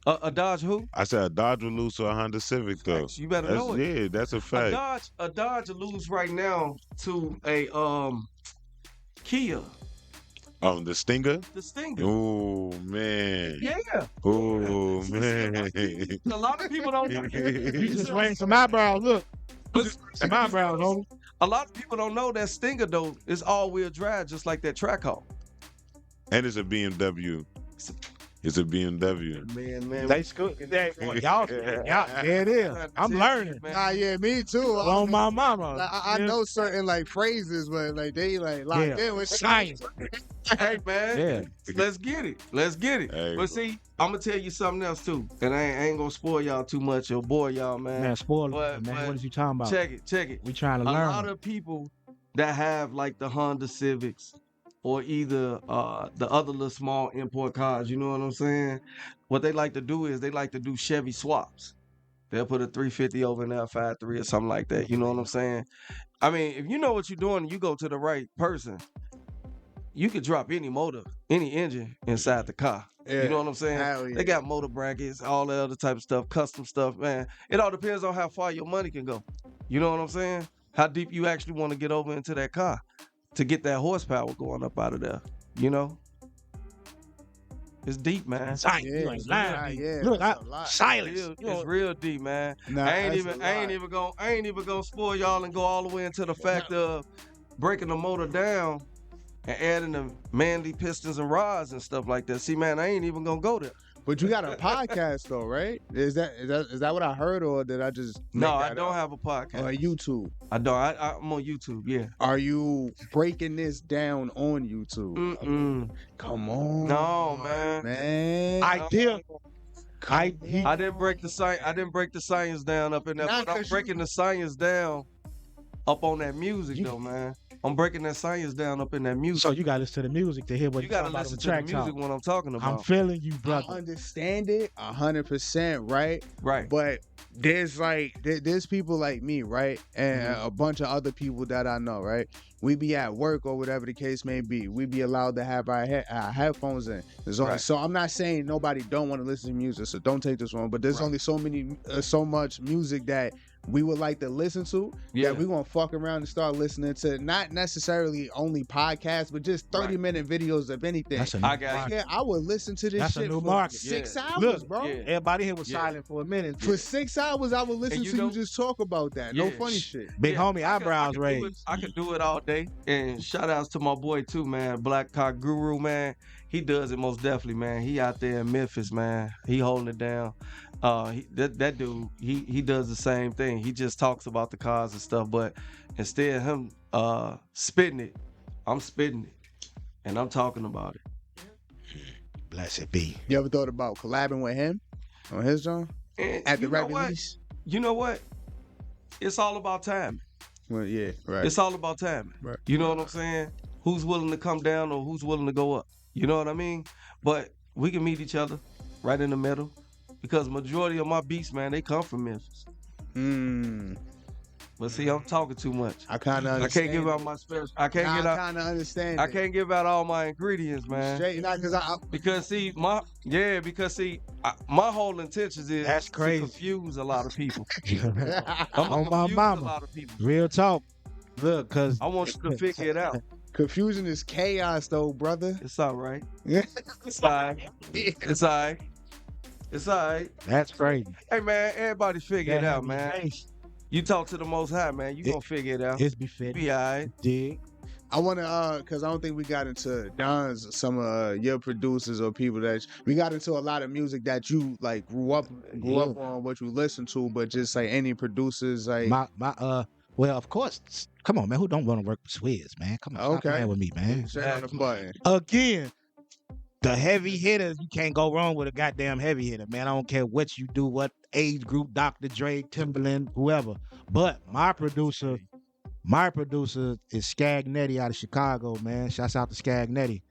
A Dodge who? I said a Dodge will lose to a Honda Civic though. You better know it. Yeah, that's a fact. A Dodge will lose right now to a Kia. The Stinger? The Stinger. Oh man. Yeah. Oh man. A lot of people don't. You just raised some eyebrows. Look. Some eyebrows, homie. A lot of people don't know that Stinger though is all-wheel drive, just like that Trakk Talk. And it's a BMW. It's a BMW. Man. They school. Y'all, yeah, it is. I'm learning. Nah, yeah, me too. On my mama. Like, I know certain like phrases, but like they like locked in with science. Hey man, let's get it. Hey, but see, I'm gonna tell you something else too, and I ain't gonna spoil y'all too much or bore y'all, man. Man, spoil it, man. What is you talking about? Check it. We trying to learn. A lot of people that have like the Honda Civics or either the other little small import cars, you know what I'm saying? What they like to do is they like to do Chevy swaps. They'll put a 350 over an L53 or something like that. You know what I'm saying? I mean, if you know what you're doing and you go to the right person, you could drop any motor, any engine inside the car. Yeah. You know what I'm saying? Yeah. They got motor brackets, all that other type of stuff, custom stuff, man. It all depends on how far your money can go. You know what I'm saying? How deep you actually want to get over into that car to get that horsepower going up out of there. You know? It's deep, man. Silence. It's real deep, man. Nah, I ain't even gonna spoil y'all and go all the way into the fact of breaking the motor down and adding the manly pistons and rods and stuff like that. See, man, I ain't even gonna go there. But you got a podcast though, right? Is that what I heard, or did I just No, make I that don't up? have a podcast. Or YouTube? I don't. I'm on YouTube. Yeah. Are you breaking this down on YouTube? Mm-mm. Come on, No, man. man. Idea. I didn't break the science. I didn't break the science down up in there. Not But I'm 'cause breaking the science down up on that music, though, man. I'm breaking that science down up in that music. So you gotta listen to the music to hear what You you talking gotta about listen on to the Trakk music Talk. when I'm talking I'm about. feeling you, I brother. understand it 100%, right? Right. But there's people like me, right, and a bunch of other people that I know, right? We be at work or whatever the case may be. We be allowed to have our headphones in. Right. So I'm not saying nobody don't want to listen to music, so don't take this wrong. But there's only so much music that we would like to listen to Yeah. that we gonna fuck around and start listening to, not necessarily only podcasts, but just 30-minute videos of anything. That's a new I got market. Yeah, I would listen to this That's a shit new for market. 6 Yeah. hours, Look, bro. Yeah. Everybody here was Yeah. silent for a minute. For 6 hours, I would listen And to you know- you just talk about that. No Yeah. funny shit. Big Yeah, homie I eyebrows could do it- raised. I could do it all day. And shout outs to my boy too, man. Black Cock Guru, man. He does it most definitely, man. He out there in Memphis, man. He holding it down. That dude, he does the same thing. He just talks about the cars and stuff, but instead of him spitting it, I'm spitting it. And I'm talking about it. Blessed be. You ever thought about collabing with him on his joint And at the you know rap what? release? You know what? It's all about timing. Well, yeah, right. It's all about timing. Right. You know what I'm saying? Who's willing to come down or who's willing to go up? You know what I mean? But we can meet each other right in the middle because majority of my beats, man, they come from Memphis. But see, I'm talking too much. I kind of I understand. can't give out my special. I can't Nah, get I out. kind of understand. I it. can't give out all my ingredients, man. Straight, not because Because see, my whole intentions is That's crazy. to confuse a lot of people. I I'm On gonna my confuse mama. a lot of people. Real talk. Look, cause I want you to figure it out. confusion is chaos, though, brother. It's all right. Yeah. It's all right. It's all right. It's all right. that's crazy. Hey, man, everybody figure it That out, heavy man. bass You talk to the Most High, man. You gonna figure it out. It's befitting. Be all right. Dig. I want to, because I don't think we got into Don's, some of your producers or people that we got into a lot of music that you like grew up on, what you listen to, but just like any producers, like Well, of course. Come on, man. Who don't want to work with Swizz, man? Come on, stop Okay. playing with me, man. straight on the button. Again, the heavy hitters, you can't go wrong with a goddamn heavy hitter, man. I don't care what you do, what age group, Dr. Dre, Timberland, whoever. But my producer is Skagnetti out of Chicago, man. Shouts out to Skagnetti,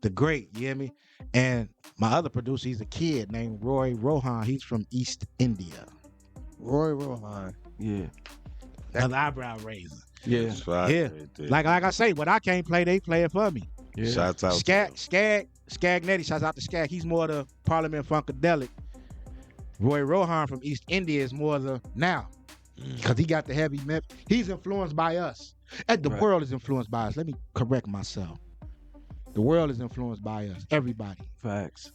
the great, you hear me? And my other producer, he's a kid named Roy Rohan. He's from East India. Roy Rohan. Yeah. Another eyebrow raiser. Yeah. That's fire Yeah. right there. Like I say, what I can't play, they play it for me. Yeah. Shouts out. Skagnetti, shouts out to Skag. He's more the Parliament Funkadelic. Roy Rohan from East India is more the now. Because he got the heavy mep. He's influenced by us. And the Right. world is influenced by us. Let me correct myself. The world is influenced by us. Everybody. Facts.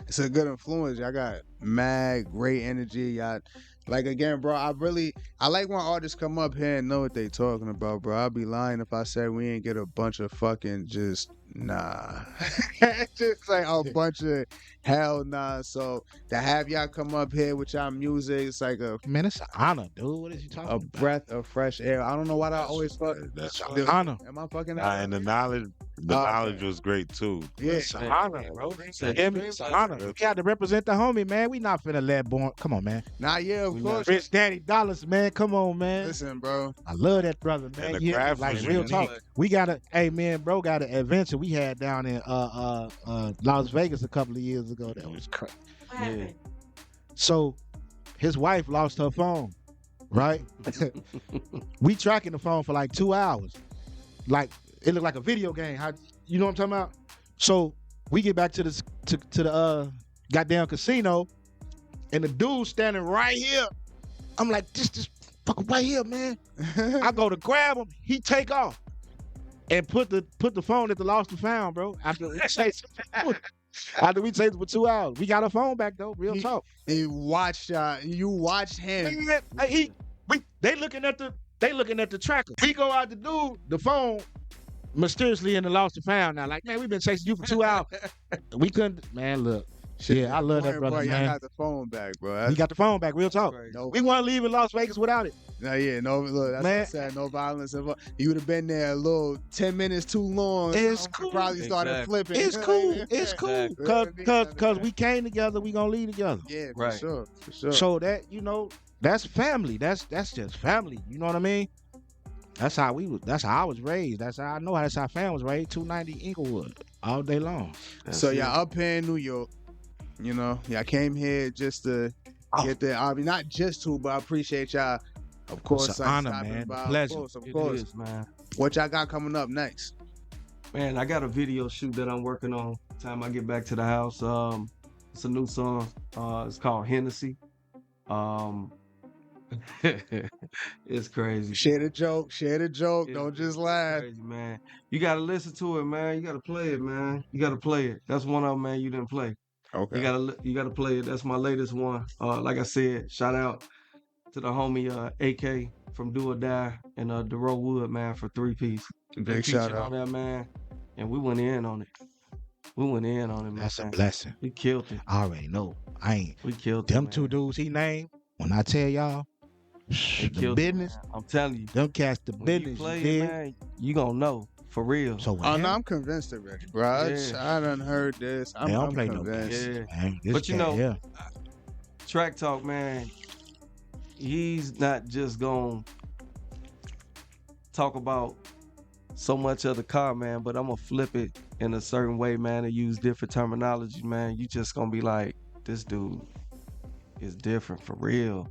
It's a good influence. Y'all got mad, great energy. Y'all, like, again, bro, I like when artists come up here and know what they talking about, bro. I'd be lying if I said we ain't get a bunch of fucking just nah. Just like a bunch of hell nah. So to have y'all come up here with y'all music, it's like a Man, it's an honor, dude. What is you talking about? breath of fresh air. I don't know why I always fuck. That's It's an honor. Am I fucking and the knowledge was great too. Yeah. It's an honor, bro. Say- Hear me? It's an honor. We got to represent the homie, man. We not finna let born. Come on, man. Nah, yeah, of We course. Rich Daddy Dollars, man. Come on, man. Listen, bro. I love that brother, man. the You hear me? craft Like was real unique. talk. We got a bro got an adventure we had down in Las Vegas a couple of years ago. That was crazy. Yeah. So his wife lost her phone, right? We tracking the phone for like 2 hours. Like it looked like a video game. How you know what I'm talking about? So we get back to the goddamn casino, and the dude standing right here. I'm like, this fucker right here, man. I go to grab him, he take off. And put the phone at the lost and found, bro. After we chased it for 2 hours. We got our phone back though, real talk. You watched him. They looking at the tracker. We go out to do the phone mysteriously in the lost and found now. Like, man, we've been chasing you for 2 hours. We couldn't, man, look. Yeah, I love that Important brother, part, y'all man. got the phone back, bro. He got the phone back. Real talk. Crazy. No, We want to leave in Las Vegas without it. no, look, that's Man. what I said. No violence involved. You would have been there a little 10 minutes too long. It's you cool. Probably started Exactly. flipping. It's cool. It's cool. Exactly. Cause we came together. We gonna leave together. Yeah, Right. for sure. So that that's family. That's just family. You know what I mean? That's how I was raised. That's how I know how that's how family was raised. 290 Inglewood all day long. So y'all up here in New York, y'all came here just to get there. I mean, not just to, but I appreciate y'all. Of course, It's an honor, stopping man. by. A pleasure. Of It course. is, man. What y'all got coming up next? Man, I got a video shoot that I'm working on. Time I get back to the house. It's a new song. It's called Hennessy. It's crazy. Share the joke. Don't just laugh. Crazy, man. You gotta listen to it, man. You gotta play it, man. You gotta play it. That's one of them, man. You didn't play. Okay. You gotta play it. That's my latest one. Like I said, shout out to the homie AK from Do or Die and Dero Wood, man, for 3-piece. Big shout out. on that, man. And we went in on it. Man. That's a blessing. We killed it. I already know. We killed Them it. two dudes he named. When I tell y'all, the killed it, business. man. I'm telling you. Them cats, the When you business. play you it, dig? man, you gonna know. For real. So when Oh, him- no, I'm convinced already, bro. Yeah. I done heard this. They don't I'm play no convinced. games, Yeah. man. This But you cat know, here, Trakk Talk, man, he's not just gonna talk about so much of the car, man, but I'm gonna flip it in a certain way, man, and use different terminology, man. You just gonna be like, this dude is different for real.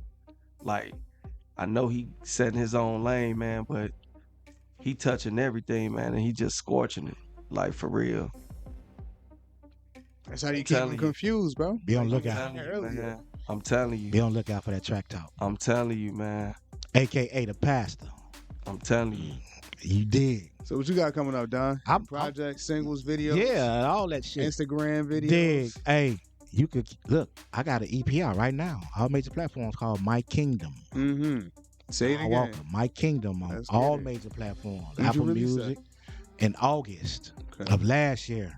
Like, I know he setting his own lane, man, but he touching everything, man, and he just scorching it, like for real. That's how you I'm keep telling them you. confused, bro. be on I'm lookout. telling you, man. I'm telling you. Be on lookout for that track talk. I'm telling you, man. AKA the pastor. I'm telling you. You dig? So what you got coming up, Don? I'm- Projects, singles, videos, Yeah, all that shit. Instagram videos. Dig. Hey, you could look. I got an EP out right now. All major platforms called My Kingdom. Mm-hmm. Say it Don again. Walker, My Kingdom on Let's all get it. major platforms. When'd you Apple release that? Music in August Okay. of last year.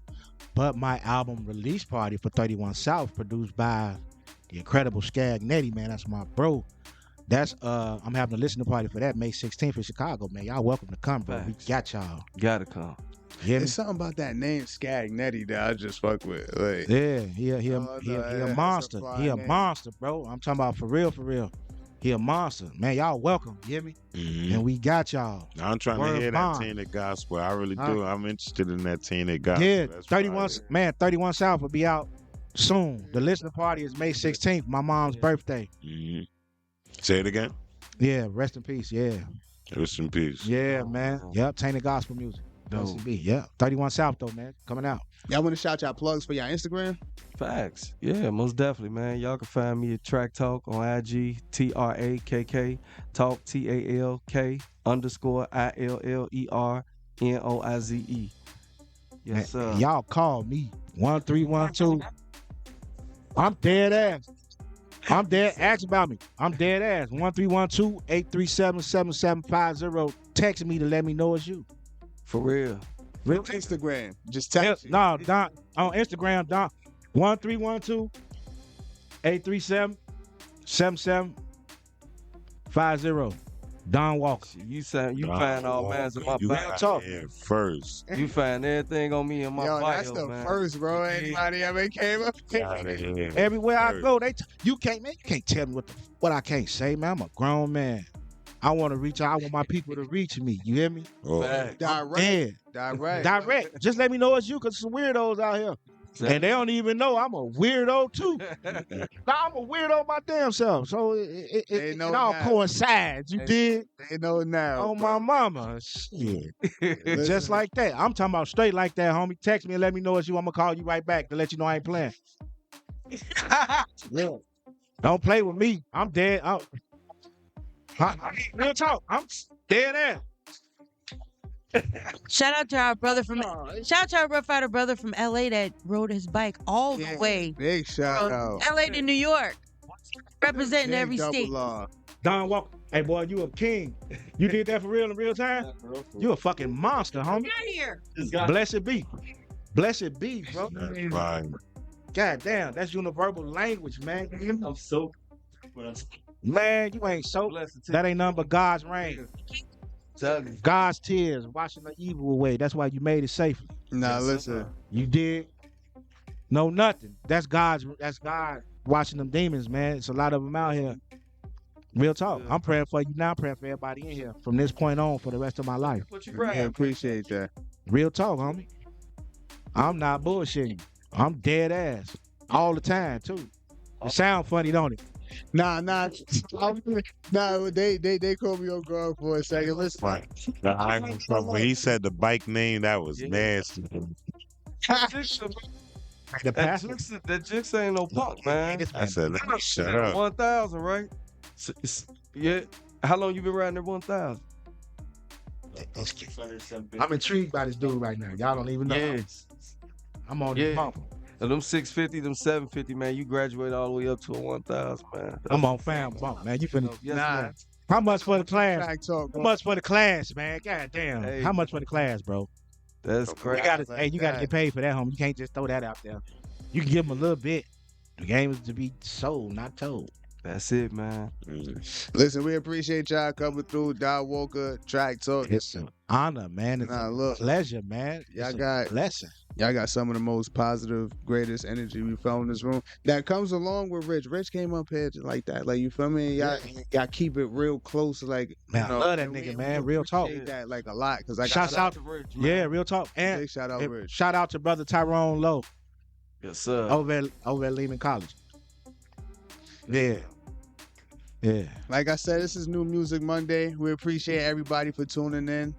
But my album release party for 31 South, produced by the incredible Scagnetti, man. That's my bro. That's I'm having a listening party for that May 16th in Chicago, man. Y'all welcome to come, bro. We Facts. got y'all. Gotta come. Yeah, There's something about that name Scagnetti that I just fuck with. Like, yeah, he Oh, no, a that's monster. a fine He a name. monster, bro. I'm talking about for real, for real. He a monster, man. Y'all welcome. You hear me? Mhm. And we got y'all. I'm trying Word to hear bond. that tainted gospel. I really Huh? do. I'm interested in that tainted gospel. Yeah, That's 31, fire. man, 31 South will be out soon. The listening party is May 16th, my mom's birthday. Mhm. Say it again. Yeah, rest in peace. Yeah, Rest in peace. yeah, man. Yep, tainted gospel music. Dope. LCB. Yeah, 31 South though, man, coming out. y'all want to shout y'all plugs for y'all Instagram? Facts. Yeah, most definitely, man. Y'all can find me at Trakk Talk on IG, TRAKK, Talk TALK _ILLERNOIZE. Yes, sir. Man, y'all call me 1312. I'm dead ass. I'm dead. Ask about me. I'm dead ass. 1312-837-7750. Text me to let me know it's you. For real. Real? Instagram. Just text. No, Don on Instagram, Don 1312-837-7750. Don Walker. You find all Walker, mans in my you bio. got here first. You find everything on me in my Yo, bio, that's the man. first, bro. Anybody ever came up? Outta here. Everywhere I First. go, you can't tell me what I can't say, man. I'm a grown man. I want to reach out. I want my people to reach me. You hear me? Oh, Facts. Direct. Yeah, Direct. direct. Just let me know it's you, cause some weirdos out here, and they don't even know I'm a weirdo too. Nah, I'm a weirdo my damn self. So They it know all now. coincides. You did They know now. on my mama. Shit. Listen. Just like that. I'm talking about straight like that, homie. Text me and let me know it's you. I'm gonna call you right back to let you know I ain't playing. Yeah. Don't play with me. I'm dead. Real talk. I'm dead ass. Shout out to our brother from Rough Rider brother from LA that rode his bike all the Yeah, way Big shout from out. LA to New York, representing Big every double state. R. Don Walker. Hey boy, you a king. You did that for real in real time? You a fucking monster, homie. Get here. Blessed be. Blessed be, bro. that's fine. God damn, that's universal language, man. I'm so. Man, you ain't so. That ain't nothing but God's rain. God's tears washing the evil away. That's why you made it safely. Nah, listen. You did. No, nothing. That's God watching them demons, man. It's a lot of them out here. Real talk. I'm praying for you now. I'm praying for everybody in here from this point on for the rest of my life. I appreciate that. Real talk, homie. I'm not bullshitting. I'm dead ass all the time too. It sound funny, don't it? Nah. They called me off guard for a second. Listen. When he said the bike name, that was nasty. That Jix ain't no punk, man. I said, shut up. 1,000, right? Yeah. How long you been riding at 1,000? I'm intrigued by this dude right now. Y'all don't even know. Yes. I'm on this bumper. And them 650, them 750, man, you graduate all the way up to a 1,000, man. I'm on fam bump, man. You finna. Nah. How much for the class? Trakk Talk, How much for the class, man? God damn. Hey. How much for the class, bro? That's crazy. You gotta get paid for that, homie. You can't just throw that out there. You can give them a little bit. The game is to be sold, not told. That's it, man. Listen, we appreciate y'all coming through. Don Walker, Trakk Talk. It's an honor, man. It's a pleasure, man. Y'all It's got a blessing. Y'all got some of the most positive, greatest energy we felt in this room. That comes along with Rich. Rich came up here just like that. Like, you feel me? Y'all keep it real close. Like, man, I love that nigga, man. Real talk. That like a lot because I shout out to Rich. Man. Yeah, real talk. And big shout out Rich. Shout out to brother Tyrone Lowe. Yes, sir. Over at Lehman College. Yeah. Yeah. Like I said, this is New Music Monday. We appreciate everybody for tuning in.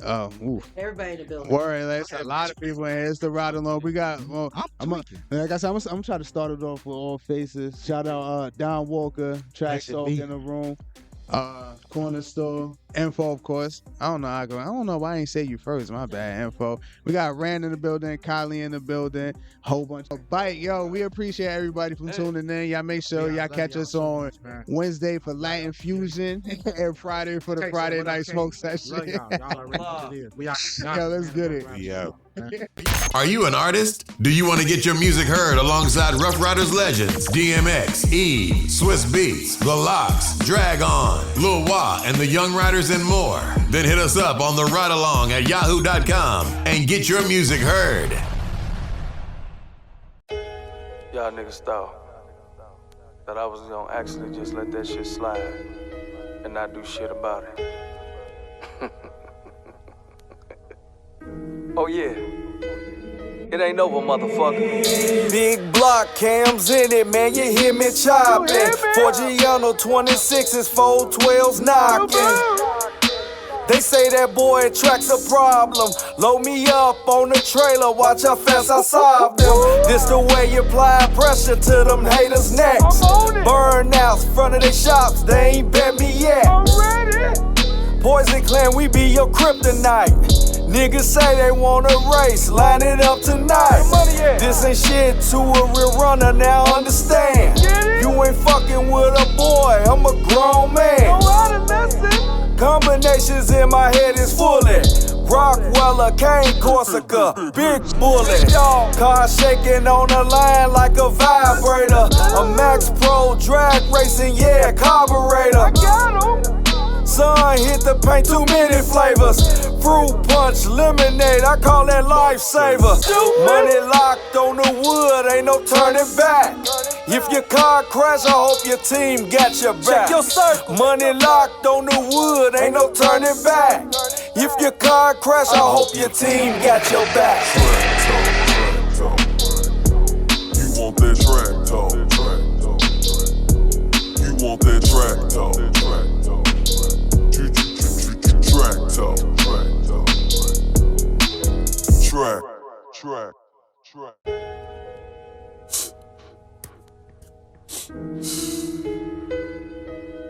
Everybody in the building. Word, there's a lot of people in here. It's the ride along. We got. Like I said, I'm trying to start it off with all faces. Shout out Don Walker, Trakk Talk in the room, Corner Store, Info, of course. I don't know why I ain't say you first. My bad, Info. We got Rand in the building, Kylie in the building, whole bunch of bite. Yo, we appreciate everybody from tuning in. Y'all make sure y'all catch us on Wednesday for Latin Fusion and Friday for the Friday night smoke session. Yo, let's get it. Yeah. Are you an artist? Do you want to get your music heard alongside Rough Riders legends DMX, E, Swiss Beats, The Lox, Drag On, Lil Wah, and the Young Riders and more? Then hit us up on the ride along at yahoo.com and get your music heard. Y'all niggas thought that I was gonna actually just let that shit slide and not do shit about it. Oh yeah, it ain't over, motherfucker. Big block cams in it, man, you hear me chopping. 4 Giano 26s, 412s knocking. They say that boy Track's a problem. Load me up on the trailer, watch how fast I solve them. This the way you apply pressure to them haters' necks. Burnouts, front of their shops, they ain't bet me yet. Poison Clan, we be your kryptonite. Niggas say they want a race, line it up tonight. This ain't shit to a real runner, now understand. You ain't fucking with a boy, I'm a grown man. Combinations in my head is fully Rockweller, Kane, Corsica, big bullet. Car shaking on the line like a vibrator. A Max Pro drag racing, yeah, carburetor. Sun hit the paint, too many flavors. Fruit punch, lemonade, I call that lifesaver. Money locked on the wood, ain't no turning back. If your car crash, I hope your team got your back. Money locked on the wood, ain't no turning back. If your car crash, I hope your team got your back. You want that Trakk Talk? You want that Trakk Talk? Trakk Talk.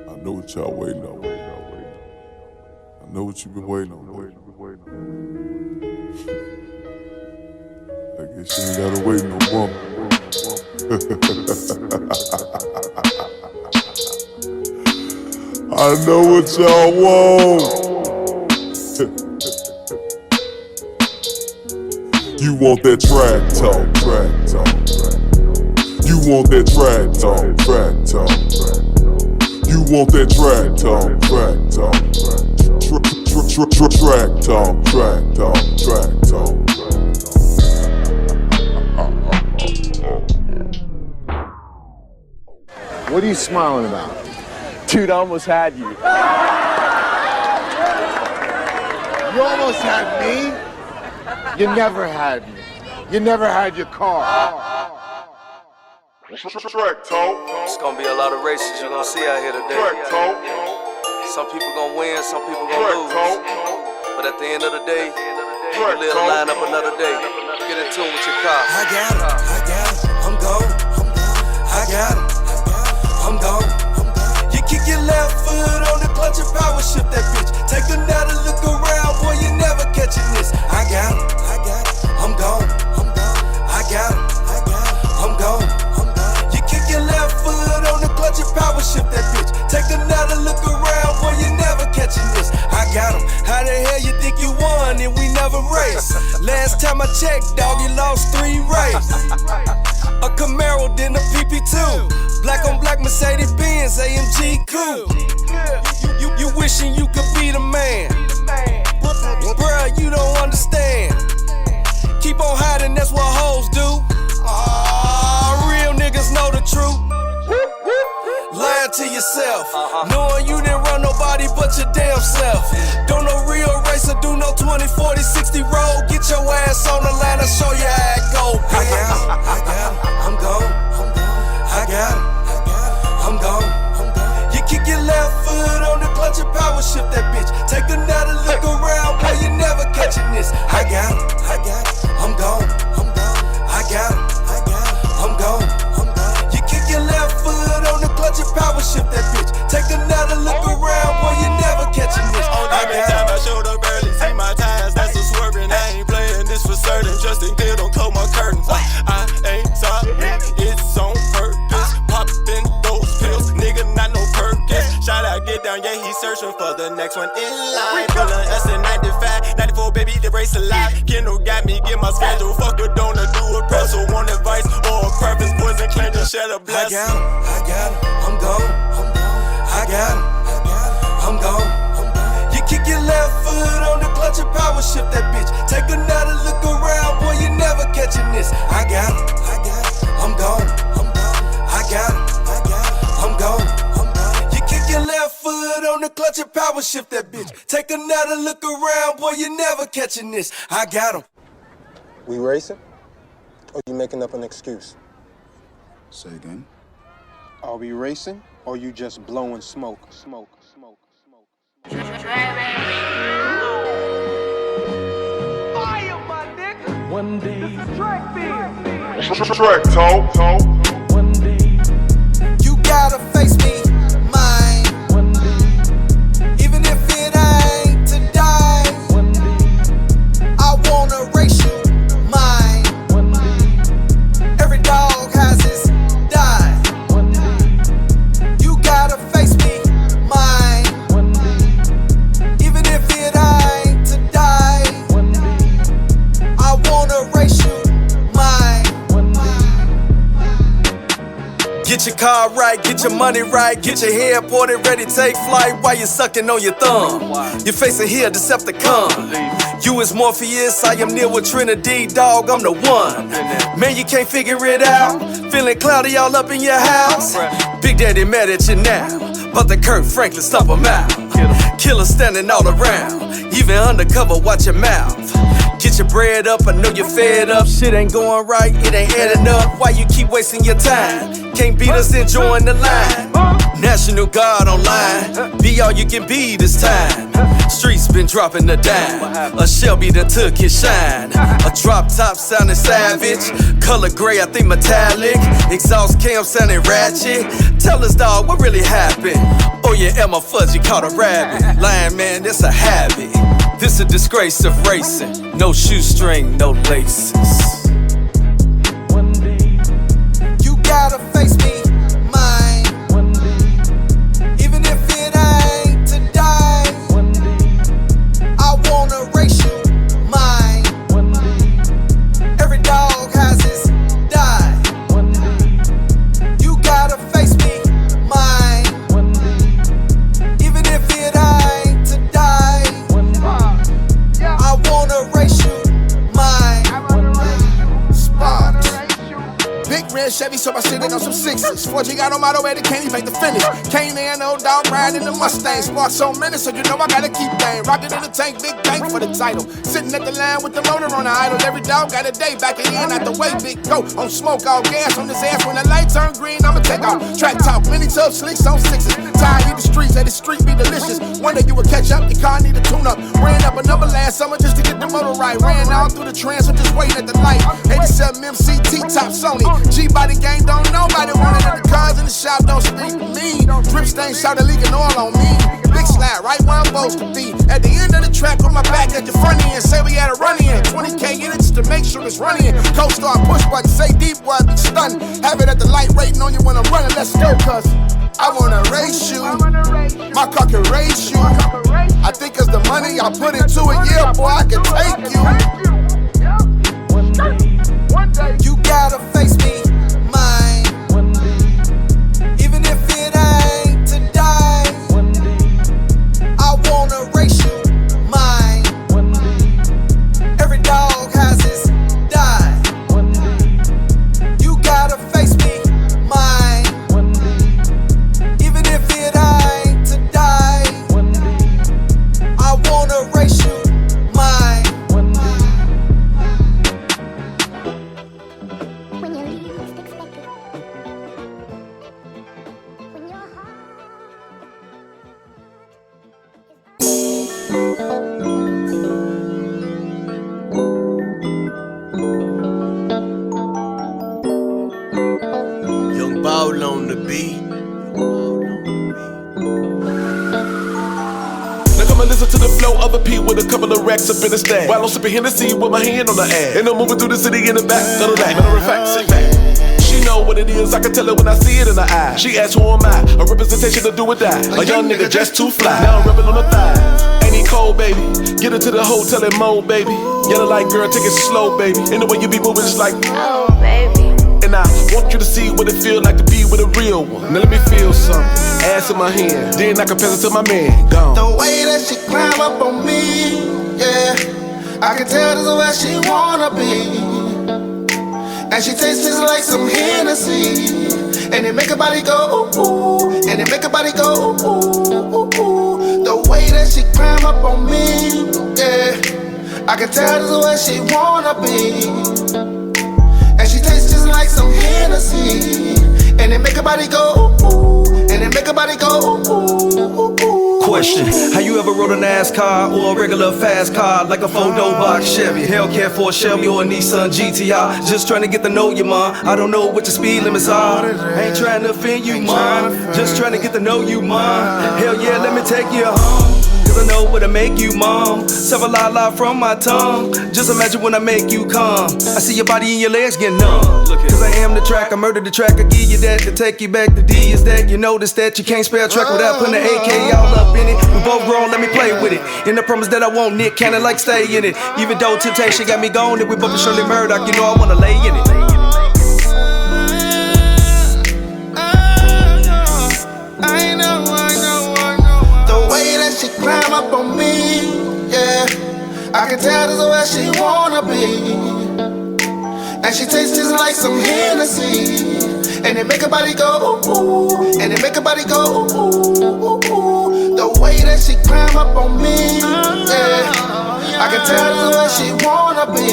I know what y'all waiting on. I know what you've been waiting on. I guess you ain't gotta wait no more. I know what y'all want. You want that track talk, track talk. You want that track talk, track talk. You want that track talk, track talk. Track talk, track talk, track talk. What are you smiling about? Dude, I almost had you. You almost had me? You never had me. You never had your car. Track talk. It's gonna be a lot of races you're gonna see out here today. Track talk. Some people gonna win, some people gonna lose. But at the end of the day, you live to line up another day. Get in tune with your car. I got it, I'm gone. I got it, I'm gone. You kick your left foot on the clutch and power shift that bitch. Take another look around, boy, you never catching this. I got it, I'm gone. I got it, I'm gone. You kick your left foot on the clutch and power shift that bitch. Take another look around, boy, you never catching this. I got him. How the hell you think you won and we never raced? Last time I checked, dog, you lost 3 races. A Camaro, then a PP2. Black on black Mercedes-Benz, AMG coupe. You wishing you could be the man. Bruh, you don't understand. Keep on hiding, that's what hoes do. Real niggas know the truth. Lying to yourself, knowing you didn't run nobody but your damn self. Don't no real racer do no 20, 40, 60 roll. Get your ass on the line and show you how it go. I got it, I'm gone. I got it, I'm gone. You kick your left foot on the clutch and power shift that bitch. Take another look around, boy, you never catching this. I got it, I'm gone. I got it, I'm gone. You kick your left foot on the clutch and power shift that bitch. Take another look around, boy, you never catching this. Every time I showed up early, see my tires, that's a swerving. I ain't playing this for certain, just in clear, don't close my curtains. I ain't sorry, it's on purpose. Popping those pills, nigga, not no Perkins. Shout out, get down, yeah, he's searching for the next one in line. Pulling us in 95, 94, baby, the race alive. Kendall got me, get my schedule, fuck a donor, do a press, or want advice, or a purpose, poison, claim to shed a blessing. I got it, I'm gone. I got it, I'm gone. You kick your left foot on the clutch and power shift that bitch. Take another look around, boy, you never catching this. I got it, I'm gone. I got it, I'm gone. You kick your left foot on the clutch and power shift that bitch. Take another look around, boy, you never catching this. I got him. We racing? Or you making up an excuse? Say again. Are we racing? Or you just blowing smoke? One day, Track talk. one day, you gotta face me, mine. One day, even if it ain't to die. One day, I wanna race you, mine. One day, every dog has his die. One day, you gotta face me, mine. One day, even if it ain't to die. One day, I wanna race you, mine. One day. Get your car right, get your money right, get your hair ported, ready, take flight while you're sucking on your thumb. Your face is here, Decepticon. You is Morpheus, I am near with Trinity, dog, I'm the one. Man, you can't figure it out. Feeling cloudy all up in your house. Big Daddy mad at you now, but the Kurt Franklin stomp him out. Killers standing all around, even undercover, watch your mouth. Get your bread up, I know you're fed up. Shit ain't going right, it ain't adding up. Why you keep wasting your time? Can't beat us, then join the line. National Guard online, be all you can be this time. Streets been dropping the dime. A Shelby that took his shine. A drop top sounding savage. Color gray, I think metallic. Exhaust cam sounding ratchet. Tell us, dog, what really happened? Oh yeah, Emma Fudge, you caught a rabbit. Lying man, that's a habit. This a disgrace of racing. No shoestring, no laces. One day, you gotta face me, mine. One day, even if it ain't to die. One day, I wanna race you, mine. One day, red Chevy, so I sitting on some sixes. 4G got on my way to can't even make the finish. Can't there, no dog riding the Mustang. Spark so many, so you know I gotta keep game. Rocket in the tank, big bank for the title. Sitting at the line with the motor on the idle. Every dog got a day, back in, out the way, big go. On smoke, all gas on his ass. When the light turn green, I'ma take off. Track talk, mini tub slicks on sixes. Tired in the streets, at the street be delicious. One day you will catch up, your car need a tune up. Ran up another last summer just to get the motor right. Ran all through the trans, so just waiting at the light. 87 MCT top Sony. G-body gang don't nobody want it. And the cars in the shop don't speak to me. Drip stain shouted leaking oil on me. Big slide, right where I'm supposed to be. At the end of the track, with my back at the front end. Say we had a run in. 20K in it just to make sure it's running. Co-star push button, say deep boy, be stunned. Have it at the light waiting on you when I'm running. Let's go, cuz I wanna race you. My car can race you. I think it's the money I put into it. Yeah, boy, I can take you. You gotta face me, mine. Even if it ain't to die, I wanna race you, mine. Every dog has his die. You gotta face me, mine. Even if it ain't to die, I wanna race you, mine. When you least expect it, when your heart Young Ball on the beat. Now come and listen to the flow of a P with a couple of racks up in the stack. While I'm sipping Hennessy with my hand on the ass. And I'm moving through the city in the back of the lag. Matter of fact, sit back. She know what it is, I can tell her when I see it in her eye. She asks who am I, a representation of do or die. A young nigga just too fly, now I'm rubbing on the thighs. Ain't he cold, baby? Get her to the hotel and moan, baby. Yellow like girl, take it slow, baby. And the way you be moving is like, oh, baby. And I want you to see what it feel like to be with a real one. Now let me feel something, ass in my hand. Then I can pass it to my man, gone. The way that she climb up on me, yeah, I can tell this is where she wanna be. And she tastes just like some Hennessy. And it make her body go ooh, ooh. And it make her body go ooh, ooh, ooh. The way that she climb up on me, yeah, I can tell this is where she wanna be. And she tastes just like some Hennessy. And it make her body go ooh, ooh. And it make her body go ooh, ooh, ooh. Question, how you ever rode a NASCAR or a regular fast car like a 4-door box Chevy, Hellcat for a Shelby or a Nissan GTR? Just trying to get to know you, ma. I don't know what your speed limits are. I ain't trying to offend you, ma. Just trying to get to know you, ma. Hell yeah, let me take you home. Cause I know what'll make you mom. Several la from my tongue. Just imagine when I make you come. I see your body and your legs get numb. Cause I am the track, I murder the track. I give you that to take you back. The D is that you notice that you can't spell track without putting the AK all up in it. We both grown, let me play with it. And I promise that I won't Nick, kinda like stay in it. Even though temptation got me gone, that we both surely Murdoch. You know I wanna lay in it. I know. The way that she climb up on me, yeah, I can tell this is where she wanna be. And she tastes just like some Hennessy. And it make her body go ooh, ooh. And it make her body go ooh, ooh, ooh. The way that she climb up on me, yeah, I can tell this is where she wanna be.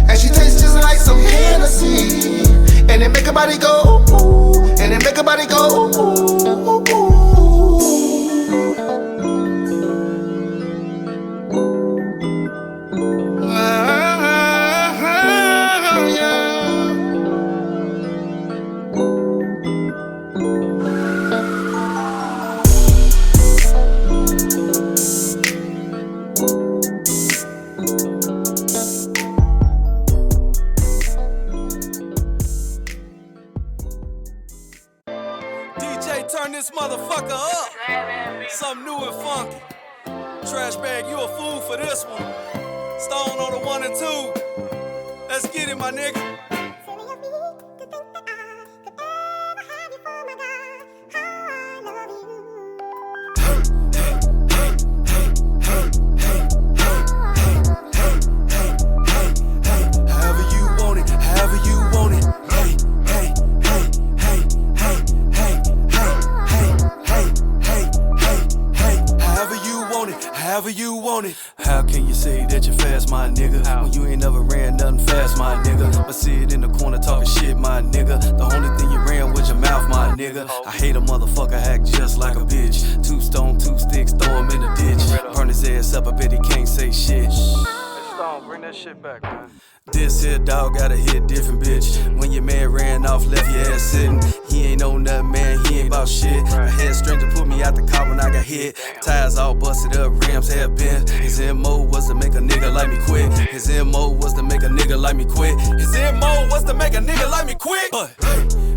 And she tastes just like some Hennessy. And it make her body go ooh, ooh. And it make her body go ooh, ooh, ooh. Turn this motherfucker up. Something new and funky. Trash bag, you a fool for this one. Stone on the 1 and 2. Let's get it, my nigga. However you want it, however you want it. nigga. I hate a motherfucker act just like a bitch. 2 stone, 2 sticks, throw him in the ditch. Burn his ass up, I bet he can't say shit. Stone, bring that shit back, man. This here dog gotta hit different, bitch. When your man ran off, left your ass sitting. He ain't know nothing, man, he ain't about shit. I had a stranger put me out the car when I got hit. Tires all busted up, rims had bent. His MO was to make a nigga like me quit. His MO was to make a nigga like me quit. His MO was to make a nigga like me quit. But hey,